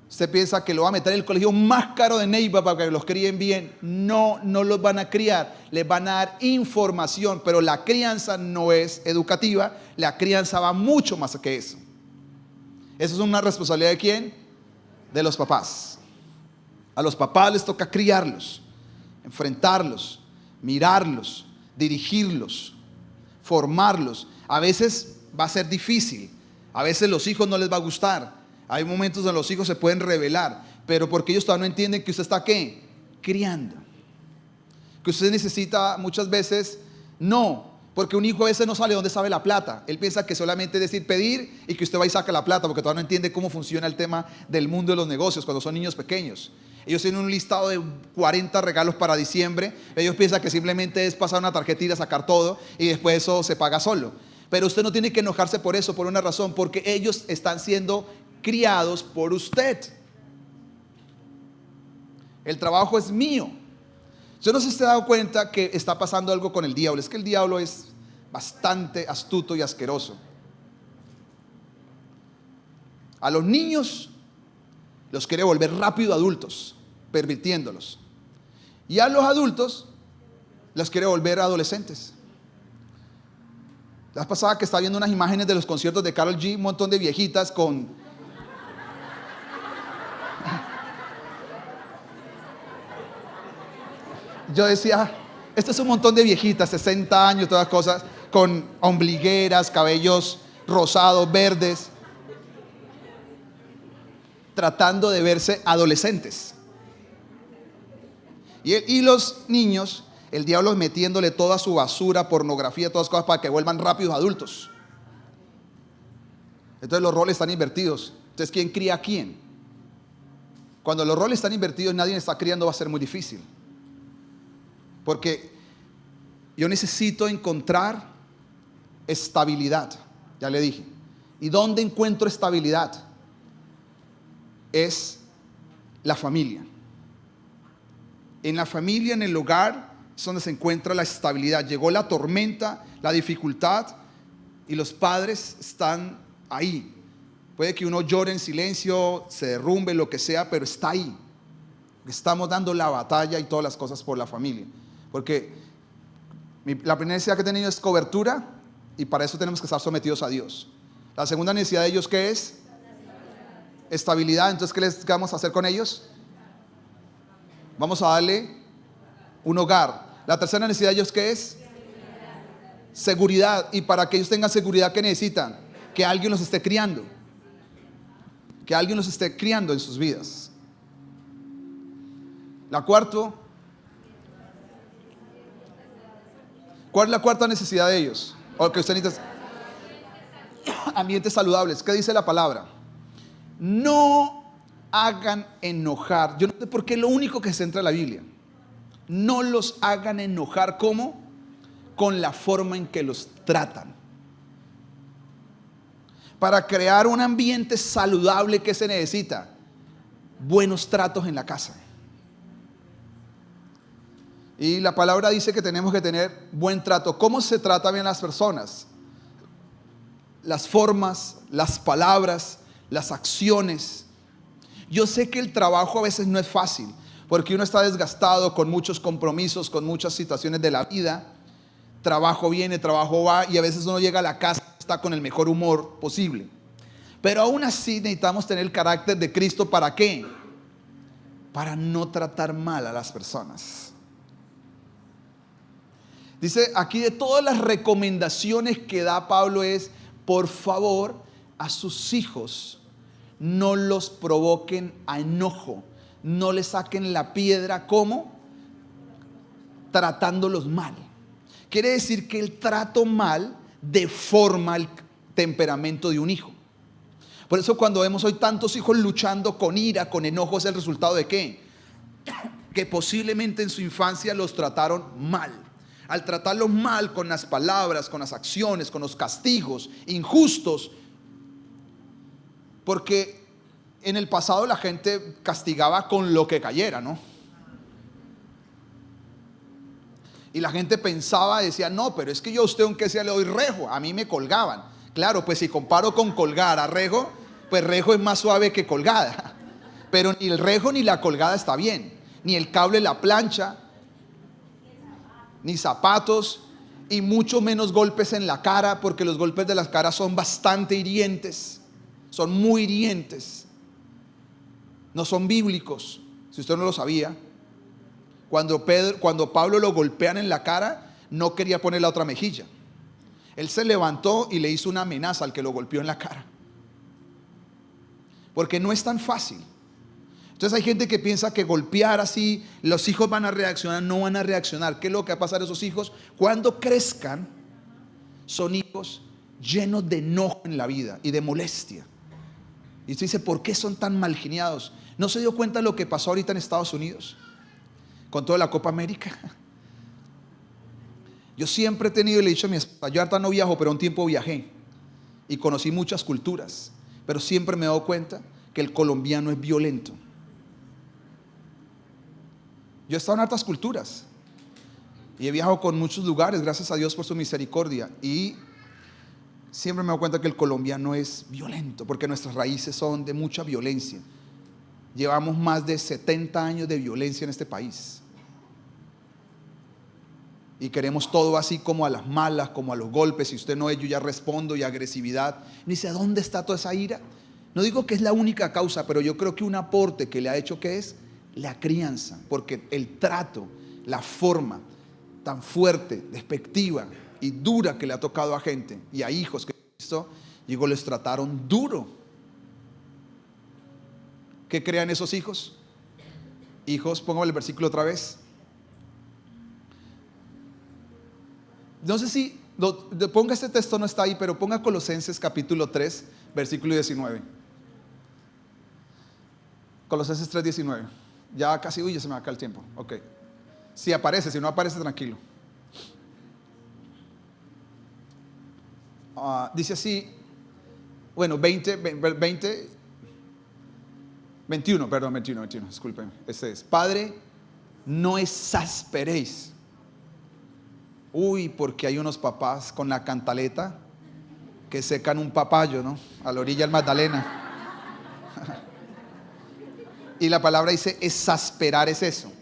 Usted piensa que lo va a meter en el colegio más caro de Neiva para que los críen bien. No, no los van a criar, les van a dar información, pero la crianza no es educativa, la crianza va mucho más que eso. Eso es una responsabilidad ¿de quién? De los papás. A los papás les toca criarlos, enfrentarlos, mirarlos, dirigirlos, formarlos. A veces va a ser difícil, a veces los hijos no les va a gustar. Hay momentos donde los hijos se pueden rebelar, pero porque ellos todavía no entienden que usted está ¿qué? Criando. Que usted necesita muchas veces, no, porque un hijo a veces no sabe dónde sabe la plata. Él piensa que solamente es decir pedir y que usted va y saca la plata, porque todavía no entiende cómo funciona el tema del mundo de los negocios cuando son niños pequeños. Ellos tienen un listado de 40 regalos para diciembre. Ellos piensan que simplemente es pasar una tarjetita, sacar todo y después eso se paga solo. Pero usted no tiene que enojarse por eso, por una razón, porque ellos están siendo criados por usted. El trabajo es mío. Yo no sé si se ha dado cuenta que está pasando algo con el diablo. Es que el diablo es bastante astuto y asqueroso. A los niños los quiere volver rápido adultos, pervirtiéndolos. Y a los adultos los quiere volver adolescentes. La vez pasada que estaba viendo unas imágenes de los conciertos de Karol G, un montón de viejitas con... Yo decía, esto es un montón de viejitas, 60 años, todas cosas, con ombligueras, cabellos rosados, verdes, tratando de verse adolescentes. Y los niños, el diablo metiéndole toda su basura, pornografía, todas cosas para que vuelvan rápidos adultos. Entonces los roles están invertidos. Entonces, ¿quién cría a quién? Cuando los roles están invertidos, nadie está criando, va a ser muy difícil. Porque yo necesito encontrar estabilidad, ya le dije. ¿Y dónde encuentro estabilidad? Es la familia. En la familia, en el hogar, es donde se encuentra la estabilidad. Llegó la tormenta, la dificultad, y los padres están ahí. Puede que uno llore en silencio, se derrumbe, lo que sea, pero está ahí. Estamos dando la batalla y todas las cosas por la familia. Porque la primera necesidad que he tenido es cobertura, y para eso tenemos que estar sometidos a Dios. La segunda necesidad de ellos, ¿qué es? Estabilidad. Entonces, ¿qué vamos a hacer con ellos? Vamos a darle un hogar. La tercera necesidad de ellos, ¿qué es? Seguridad. Y para que ellos tengan seguridad, ¿qué necesitan? Que alguien los esté criando. Que alguien los esté criando en sus vidas. La cuarta ¿Cuál es la cuarta necesidad de ellos? O que usted necesita. Ambientes saludables. ¿Qué dice la palabra? No hagan enojar. Yo no sé por qué es lo único que se entra en la Biblia. No los hagan enojar. ¿Cómo? Con la forma en que los tratan. Para crear un ambiente saludable, ¿qué se necesita? Buenos tratos en la casa. Y la palabra dice que tenemos que tener buen trato. ¿Cómo se trata bien a las personas? Las formas, las palabras, las acciones. Yo sé que el trabajo a veces no es fácil, porque uno está desgastado con muchos compromisos, con muchas situaciones de la vida. Trabajo viene, trabajo va, y a veces uno llega a la casa y está con el mejor humor posible. Pero aún así necesitamos tener el carácter de Cristo. ¿Para qué? Para no tratar mal a las personas. Dice aquí, de todas las recomendaciones que da Pablo es: por favor, a sus hijos no los provoquen a enojo, no les saquen la piedra. ¿Cómo? Tratándolos mal. Quiere decir que el trato mal deforma el temperamento de un hijo. Por eso cuando vemos hoy tantos hijos luchando con ira, con enojo, ¿es el resultado de qué? Que posiblemente en su infancia los trataron mal. Al tratarlos mal con las palabras, con las acciones, con los castigos injustos, porque en el pasado la gente castigaba con lo que cayera, ¿no? Y la gente pensaba, decía, no, pero es que yo a usted aunque sea le doy rejo, a mí me colgaban. Claro, pues si comparo con colgar a rejo, pues rejo es más suave que colgada. Pero ni el rejo ni la colgada está bien, ni el cable, la plancha, ni zapatos, y mucho menos golpes en la cara, porque los golpes de las caras son bastante hirientes, son muy hirientes, no son bíblicos. Si usted no lo sabía, cuando Pablo lo golpean en la cara, no quería poner la otra mejilla. Él se levantó y le hizo una amenaza al que lo golpeó en la cara, porque no es tan fácil. Entonces hay gente que piensa que golpear así, los hijos van a reaccionar. No van a reaccionar. ¿Qué es lo que va a pasar a esos hijos? Cuando crezcan, son hijos llenos de enojo en la vida y de molestia. Y usted dice, ¿por qué son tan malgeniados? ¿No se dio cuenta de lo que pasó ahorita en Estados Unidos con toda la Copa América? Yo siempre he tenido, y le he dicho a mi esposa, yo ahorita no viajo, pero un tiempo viajé y conocí muchas culturas, pero siempre me he dado cuenta que el colombiano es violento. Yo he estado en hartas culturas y he viajado con muchos lugares, gracias a Dios por su misericordia, y siempre me doy cuenta que el colombiano es violento, porque nuestras raíces son de mucha violencia. Llevamos más de 70 años de violencia en este país, y queremos todo así como a las malas, como a los golpes. Si usted no es, yo ya respondo, y agresividad. Y dice, ¿dónde está toda esa ira? No digo que es la única causa, pero yo creo que un aporte que le ha hecho, que es la crianza, porque el trato, la forma tan fuerte, despectiva y dura que le ha tocado a gente y a hijos que Cristo llegó, les trataron duro. ¿Qué crean esos hijos? Hijos, póngame el versículo otra vez. No sé si ponga este texto, no está ahí, pero ponga Colosenses capítulo 3, versículo 19. Colosenses 3, 19. Ya casi, ya se me va acá el tiempo. Ok. Si aparece, si no aparece, tranquilo. Dice así, bueno, 21, disculpen. Este es: Padre, no exasperéis. Uy, porque hay unos papás con la cantaleta que secan un papayo, ¿no? A la orilla del Magdalena. Y la palabra dice exasperar, es eso,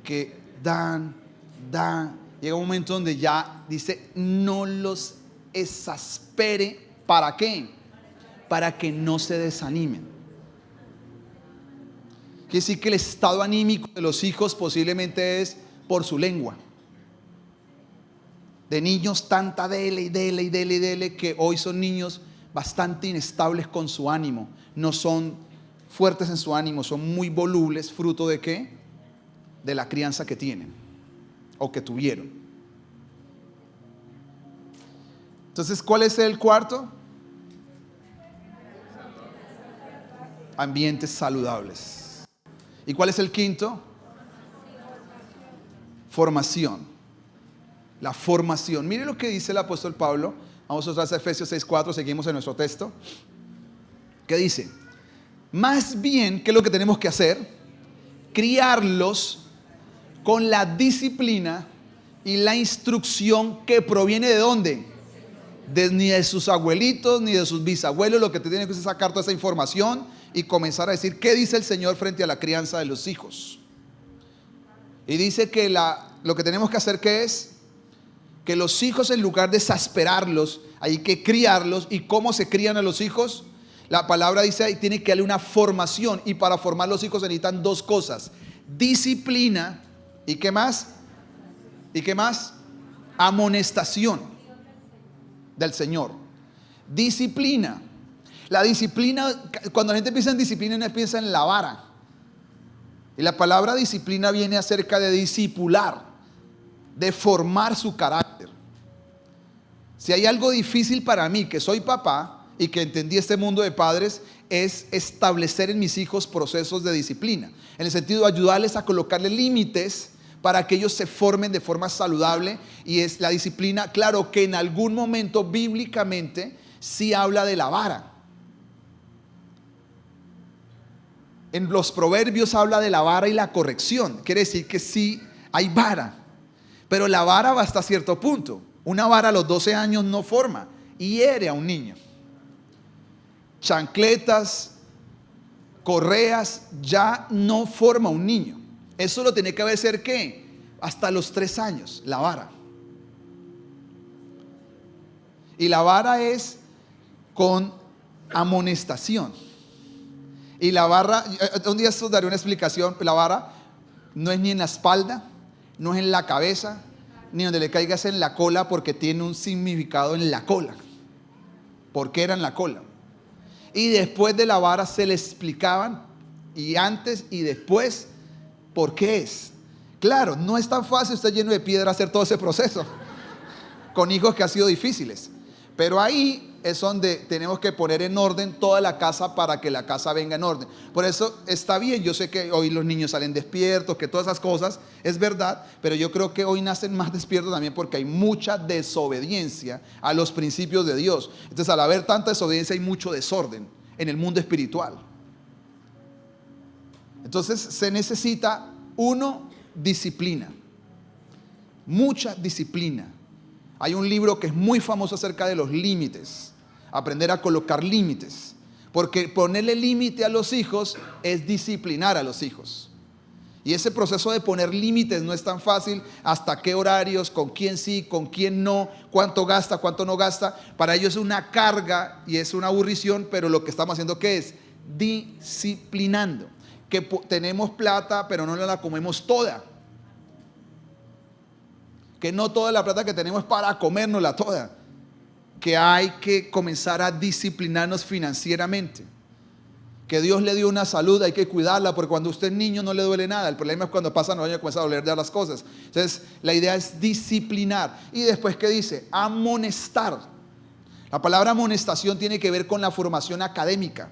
que dan. Llega un momento donde ya dice, no los exaspere. ¿Para qué? Para que no se desanimen. Quiere decir que el estado anímico de los hijos posiblemente es por su lengua. De niños tanta dele, que hoy son niños bastante inestables con su ánimo. No son fuertes en su ánimo, son muy volubles. ¿Fruto de qué? De la crianza que tienen o que tuvieron. Entonces, ¿cuál es el cuarto? Ambientes saludables. ¿Y cuál es el quinto? Formación. La formación. Mire lo que dice el apóstol Pablo. Vamos otra vez a Efesios 6:4, seguimos en nuestro texto. ¿Qué dice? Más bien, ¿qué es lo que tenemos que hacer? Criarlos con la disciplina y la instrucción que proviene ¿de dónde? Ni de sus abuelitos, ni de sus bisabuelos. Lo que te tiene que hacer es sacar toda esa información y comenzar a decir qué dice el Señor frente a la crianza de los hijos. Y dice que lo que tenemos que hacer, ¿qué es? Que los hijos, en lugar de exasperarlos, hay que criarlos. ¿Y cómo se crían a los hijos? La palabra dice ahí, tiene que darle una formación. Y para formar los hijos se necesitan dos cosas: disciplina. ¿Y qué más? ¿Y qué más? Amonestación del Señor. Disciplina. La disciplina, cuando la gente piensa en disciplina, no piensa en la vara. Y la palabra disciplina viene acerca de discipular, de formar su carácter. Si hay algo difícil para mí, que soy papá y que entendí este mundo de padres, es establecer en mis hijos procesos de disciplina, en el sentido de ayudarles a colocarle límites para que ellos se formen de forma saludable. Y es la disciplina, claro que en algún momento bíblicamente sí habla de la vara. En los proverbios habla de la vara y la corrección. Quiere decir que sí hay vara, pero la vara va hasta cierto punto. Una vara a los 12 años no forma, hiere a un niño. Chancletas, correas, ya no forma un niño. Eso lo tiene que hacer ¿qué? Hasta los 3 años, la vara. Y la vara es con amonestación. Y la vara, un día os daré una explicación. La vara no es ni en la espalda, no es en la cabeza, ni donde le caigas en la cola, porque tiene un significado en la cola. ¿Por qué era en la cola? Y después de la vara se le explicaban, y antes y después, ¿por qué es? Claro, no es tan fácil, está lleno de piedra, hacer todo ese proceso con hijos que han sido difíciles. Pero ahí es donde tenemos que poner en orden toda la casa para que la casa venga en orden. Por eso está bien, yo sé que hoy los niños salen despiertos, que todas esas cosas, es verdad, pero yo creo que hoy nacen más despiertos también porque hay mucha desobediencia a los principios de Dios. Entonces, al haber tanta desobediencia, hay mucho desorden en el mundo espiritual. Entonces, se necesita, disciplina, mucha disciplina. Hay un libro que es muy famoso acerca de los límites, aprender a colocar límites, porque ponerle límite a los hijos es disciplinar a los hijos. Y ese proceso de poner límites no es tan fácil. Hasta qué horarios, con quién sí, con quién no, cuánto gasta, cuánto no gasta. Para ellos es una carga y es una aburrición, pero lo que estamos haciendo, ¿qué es? Disciplinando. Que tenemos plata, pero no la comemos toda. Que no toda la plata que tenemos es para comérnosla toda. Que hay que comenzar a disciplinarnos financieramente. Que Dios le dio una salud, hay que cuidarla, porque cuando usted es niño no le duele nada. El problema es cuando pasan los años y comienza a doler de las cosas. Entonces, la idea es disciplinar. Y después, ¿qué dice? Amonestar. La palabra amonestación tiene que ver con la formación académica.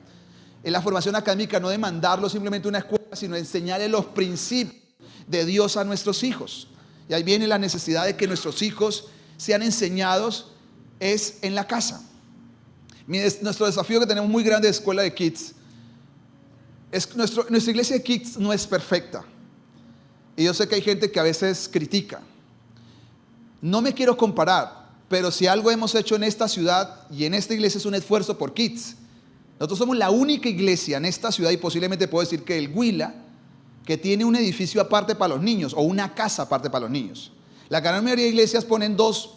En la formación académica no de mandarlo simplemente a una escuela, sino de enseñarle los principios de Dios a nuestros hijos. Y ahí viene la necesidad de que nuestros hijos sean enseñados es en la casa. Nuestro desafío que tenemos muy grande de escuela de kids es nuestra iglesia de kids no es perfecta. Y yo sé que hay gente que a veces critica. No me quiero comparar, pero si algo hemos hecho en esta ciudad y en esta iglesia es un esfuerzo por kids. Nosotros somos la única iglesia en esta ciudad, y posiblemente puedo decir que el Huila, que tiene un edificio aparte para los niños o una casa aparte para los niños. La gran mayoría de iglesias ponen 2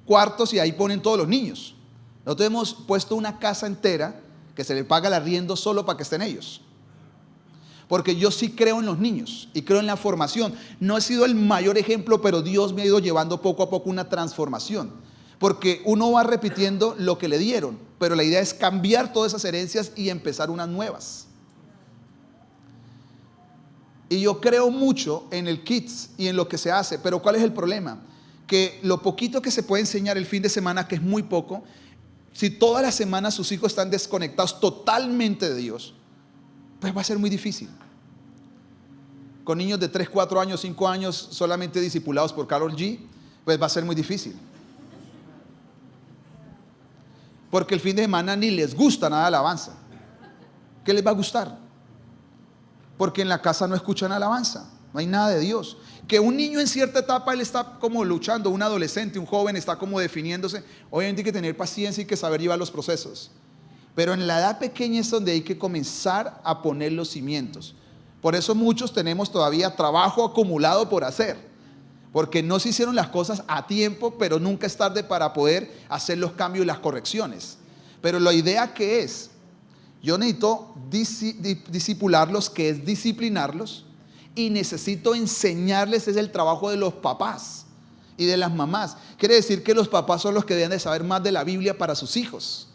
cuartos y ahí ponen todos los niños. Nosotros hemos puesto una casa entera que se le paga el arriendo solo para que estén ellos. Porque yo sí creo en los niños y creo en la formación. No he sido el mayor ejemplo, pero Dios me ha ido llevando poco a poco una transformación. Porque uno va repitiendo lo que le dieron, pero la idea es cambiar todas esas herencias y empezar unas nuevas. Y yo creo mucho en el kids y en lo que se hace, pero ¿cuál es el problema? que lo poquito que se puede enseñar el fin de semana, que es muy poco, si toda la semana sus hijos están desconectados totalmente de Dios, pues va a ser muy difícil. Con niños de 3, 4 años, 5 años solamente discipulados por Karol G, pues va a ser muy difícil. Porque el fin de semana ni les gusta nada de alabanza. ¿Qué les va a gustar? Porque en la casa no escuchan alabanza, no hay nada de Dios. Que un niño en cierta etapa él está como luchando, un adolescente, un joven está como definiéndose. Obviamente hay que tener paciencia y que saber llevar los procesos. Pero en la edad pequeña es donde hay que comenzar a poner los cimientos. Por eso muchos tenemos todavía trabajo acumulado por hacer. Porque no se hicieron las cosas a tiempo, pero nunca es tarde para poder hacer los cambios y las correcciones. Pero la idea que es, yo necesito discipularlos, que es disciplinarlos, y necesito enseñarles, es el trabajo de los papás y de las mamás. Quiere decir que los papás son los que deben de saber más de la Biblia para sus hijos.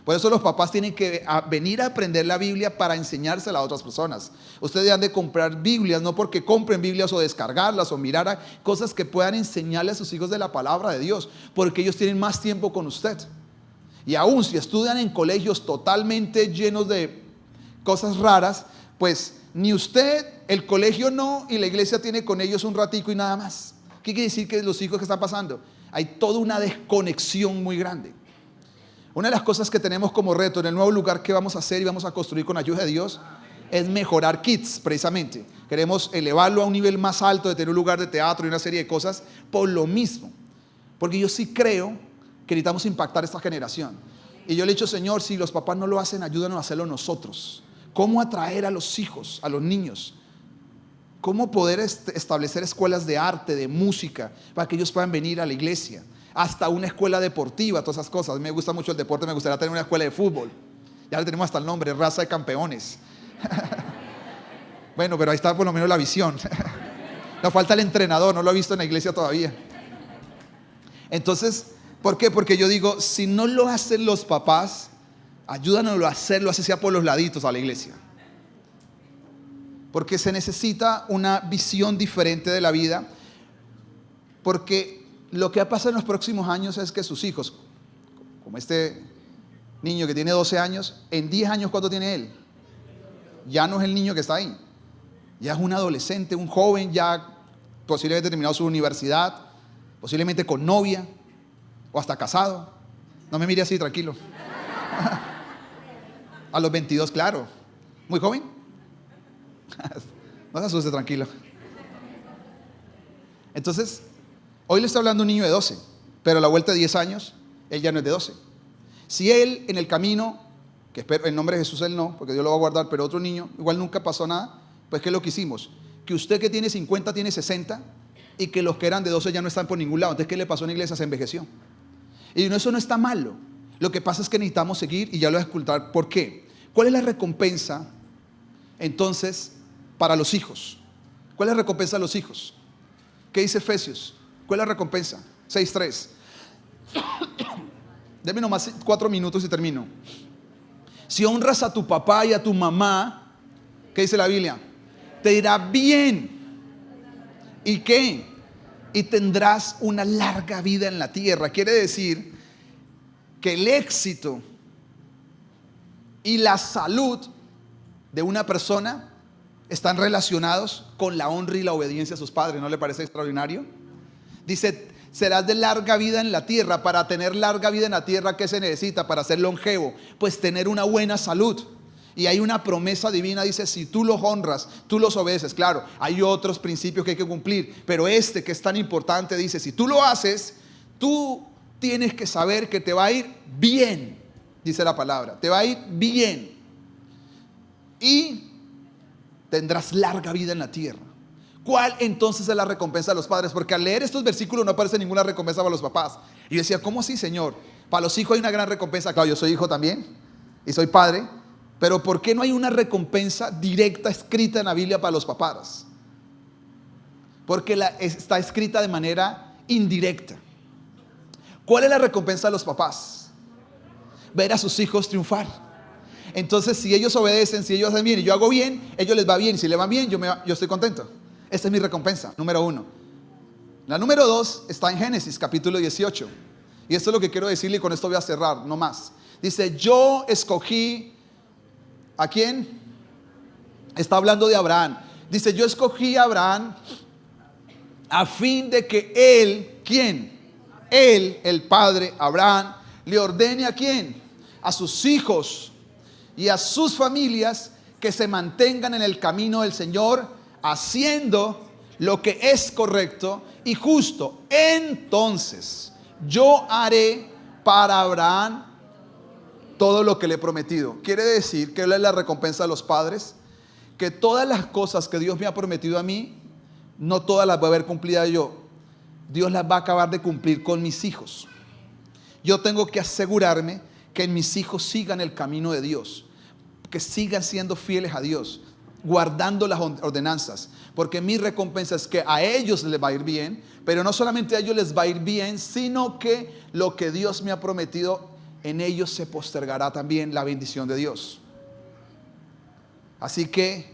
Por eso los papás tienen que venir a aprender la Biblia para enseñársela a otras personas. Ustedes han de comprar Biblias, no porque compren Biblias o descargarlas o mirar a cosas que puedan enseñarle a sus hijos de la palabra de Dios, porque ellos tienen más tiempo con usted. Y aún si estudian en colegios totalmente llenos de cosas raras, pues ni usted, el colegio no, y la iglesia tiene con ellos un ratico y nada más. ¿Qué quiere decir que los hijos que están pasando? Hay toda una desconexión muy grande. Una de las cosas que tenemos como reto en el nuevo lugar que vamos a hacer y vamos a construir con ayuda de Dios es mejorar Kids, precisamente. Queremos elevarlo a un nivel más alto, de tener un lugar de teatro y una serie de cosas por lo mismo. Porque yo sí creo que necesitamos impactar esta generación. Y yo le he dicho, Señor, si los papás no lo hacen, ayúdanos a hacerlo nosotros. ¿Cómo atraer a los hijos, a los niños? ¿Cómo poder establecer escuelas de arte, de música, para que ellos puedan venir a la iglesia? Hasta una escuela deportiva, todas esas cosas. Me gusta mucho el deporte, me gustaría tener una escuela de fútbol. Ya le tenemos hasta el nombre, Raza de Campeones. Bueno, pero ahí está por lo menos la visión. Nos falta el entrenador, no lo he visto en la iglesia todavía. Entonces, ¿por qué? Porque yo digo, si no lo hacen los papás, ayúdanos a hacerlo, así sea por los laditos a la iglesia. Porque se necesita una visión diferente de la vida. Porque lo que va a pasar en los próximos años es que sus hijos, como este niño que tiene 12 años, en 10 años, ¿cuánto tiene él? Ya no es el niño que está ahí. Ya es un adolescente, un joven, ya posiblemente terminado su universidad, posiblemente con novia o hasta casado. No me mire así, tranquilo. A los 22, claro. ¿Muy joven? No se asuste, tranquilo. Entonces, hoy le está hablando un niño de 12, pero a la vuelta de 10 años, él ya no es de 12. Si él en el camino, que espero en nombre de Jesús él no, porque Dios lo va a guardar, pero otro niño, igual nunca pasó nada, pues ¿qué es lo que hicimos? Que usted que tiene 50 tiene 60 y que los que eran de 12 ya no están por ningún lado. Entonces, ¿qué le pasó en la iglesia? Se envejeció. Y eso no está malo. Lo que pasa es que necesitamos seguir y ya lo voy a explicar por qué. ¿Cuál es la recompensa entonces para los hijos? ¿Cuál es la recompensa a los hijos? ¿Qué dice Efesios? ¿Cuál es la recompensa? 6:3. Deme nomás 4 minutos y termino. Si honras a tu papá y a tu mamá, ¿qué dice la Biblia? Te irá bien. ¿Y qué? Y tendrás una larga vida en la tierra. Quiere decir que el éxito y la salud de una persona están relacionados con la honra y la obediencia a sus padres. ¿No le parece extraordinario? Dice, serás de larga vida en la tierra. Para tener larga vida en la tierra, ¿qué se necesita para ser longevo? Pues tener una buena salud. Y hay una promesa divina, dice, si tú los honras, tú los obedeces. Claro, hay otros principios que hay que cumplir, pero este que es tan importante dice, si tú lo haces, tú tienes que saber que te va a ir bien, dice la palabra, te va a ir bien. Y tendrás larga vida en la tierra. ¿Cuál entonces es la recompensa de los padres? Porque al leer estos versículos no aparece ninguna recompensa para los papás. Y yo decía, ¿cómo así, Señor? Para los hijos hay una gran recompensa. Claro, yo soy hijo también y soy padre. Pero ¿por qué no hay una recompensa directa escrita en la Biblia para los papás? Porque está escrita de manera indirecta. ¿Cuál es la recompensa de los papás? Ver a sus hijos triunfar. Entonces, si ellos obedecen, si ellos hacen bien y yo hago bien, ellos les va bien. Si les va bien, yo estoy contento. Esta es mi recompensa, número 1. La número 2 está en Génesis capítulo 18. Y esto es lo que quiero decirle y con esto voy a cerrar, no más. Dice, yo escogí, ¿a quién? Está hablando de Abraham. Dice, yo escogí a Abraham a fin de que él, ¿quién? Él, el padre Abraham, le ordene a quién? A sus hijos y a sus familias que se mantengan en el camino del Señor, haciendo lo que es correcto y justo. Entonces yo haré para Abraham todo lo que le he prometido. Quiere decir que es la recompensa de los padres, que todas las cosas que Dios me ha prometido a mí, no todas las voy a ver cumplidas yo. Dios las va a acabar de cumplir con mis hijos. Yo tengo que asegurarme que mis hijos sigan el camino de Dios, que sigan siendo fieles a Dios, guardando las ordenanzas, porque mi recompensa es que a ellos les va a ir bien, pero no solamente a ellos les va a ir bien, sino que lo que Dios me ha prometido, en ellos se postergará también la bendición de Dios. Así que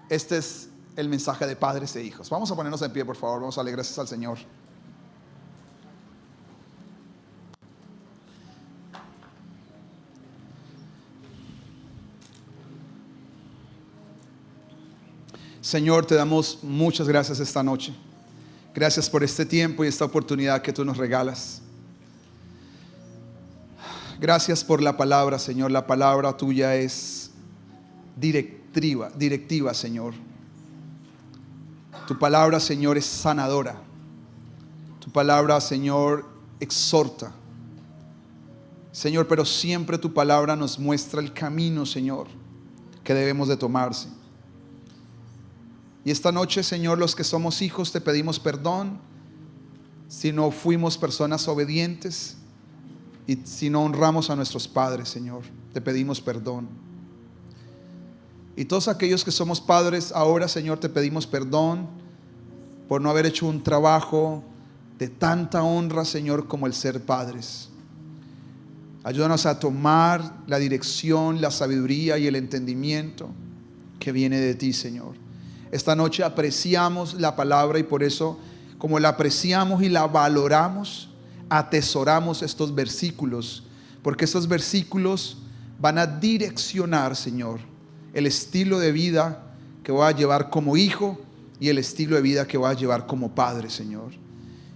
este es el mensaje de padres e hijos. Vamos a ponernos en pie, por favor. Vamos a darle gracias al Señor. Señor, te damos muchas gracias esta noche. Gracias por este tiempo y esta oportunidad que tú nos regalas. Gracias por la palabra, Señor. La palabra tuya es directiva, Señor. Tu palabra, Señor, es sanadora. Tu palabra, Señor, exhorta. Señor, pero siempre tu palabra nos muestra el camino, Señor, que debemos de tomarse. Y esta noche, Señor, los que somos hijos te pedimos perdón si no fuimos personas obedientes y si no honramos a nuestros padres, Señor. Te pedimos perdón. Y todos aquellos que somos padres ahora, Señor, te pedimos perdón por no haber hecho un trabajo de tanta honra, Señor, como el ser padres. Ayúdanos a tomar la dirección, la sabiduría y el entendimiento que viene de ti, Señor. Esta noche apreciamos la palabra y por eso, como la apreciamos y la valoramos, atesoramos estos versículos, porque estos versículos van a direccionar, Señor, el estilo de vida que voy a llevar como hijo y el estilo de vida que voy a llevar como padre, Señor.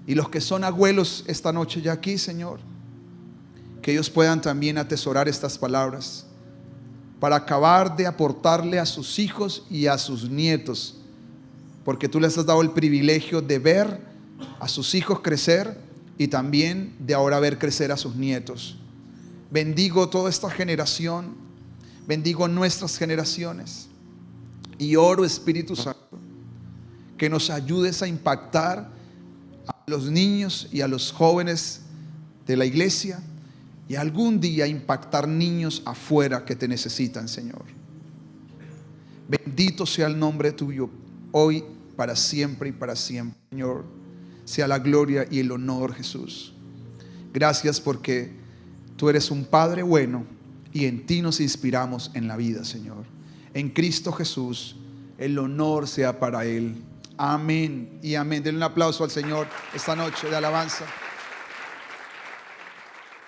Y los que son abuelos esta noche ya aquí, Señor, que ellos puedan también atesorar estas palabras para acabar de aportarle a sus hijos y a sus nietos, porque tú les has dado el privilegio de ver a sus hijos crecer y también de ahora ver crecer a sus nietos. Bendigo toda esta generación, bendigo nuestras generaciones y oro, Espíritu Santo, que nos ayudes a impactar a los niños y a los jóvenes de la iglesia y algún día impactar niños afuera que te necesitan, Señor. Bendito sea el nombre tuyo hoy, para siempre y para siempre, Señor. Sea la gloria y el honor, Jesús. Gracias porque tú eres un Padre bueno y en ti nos inspiramos en la vida, Señor. En Cristo Jesús, el honor sea para Él. Amén y amén. Denle un aplauso al Señor esta noche de alabanza.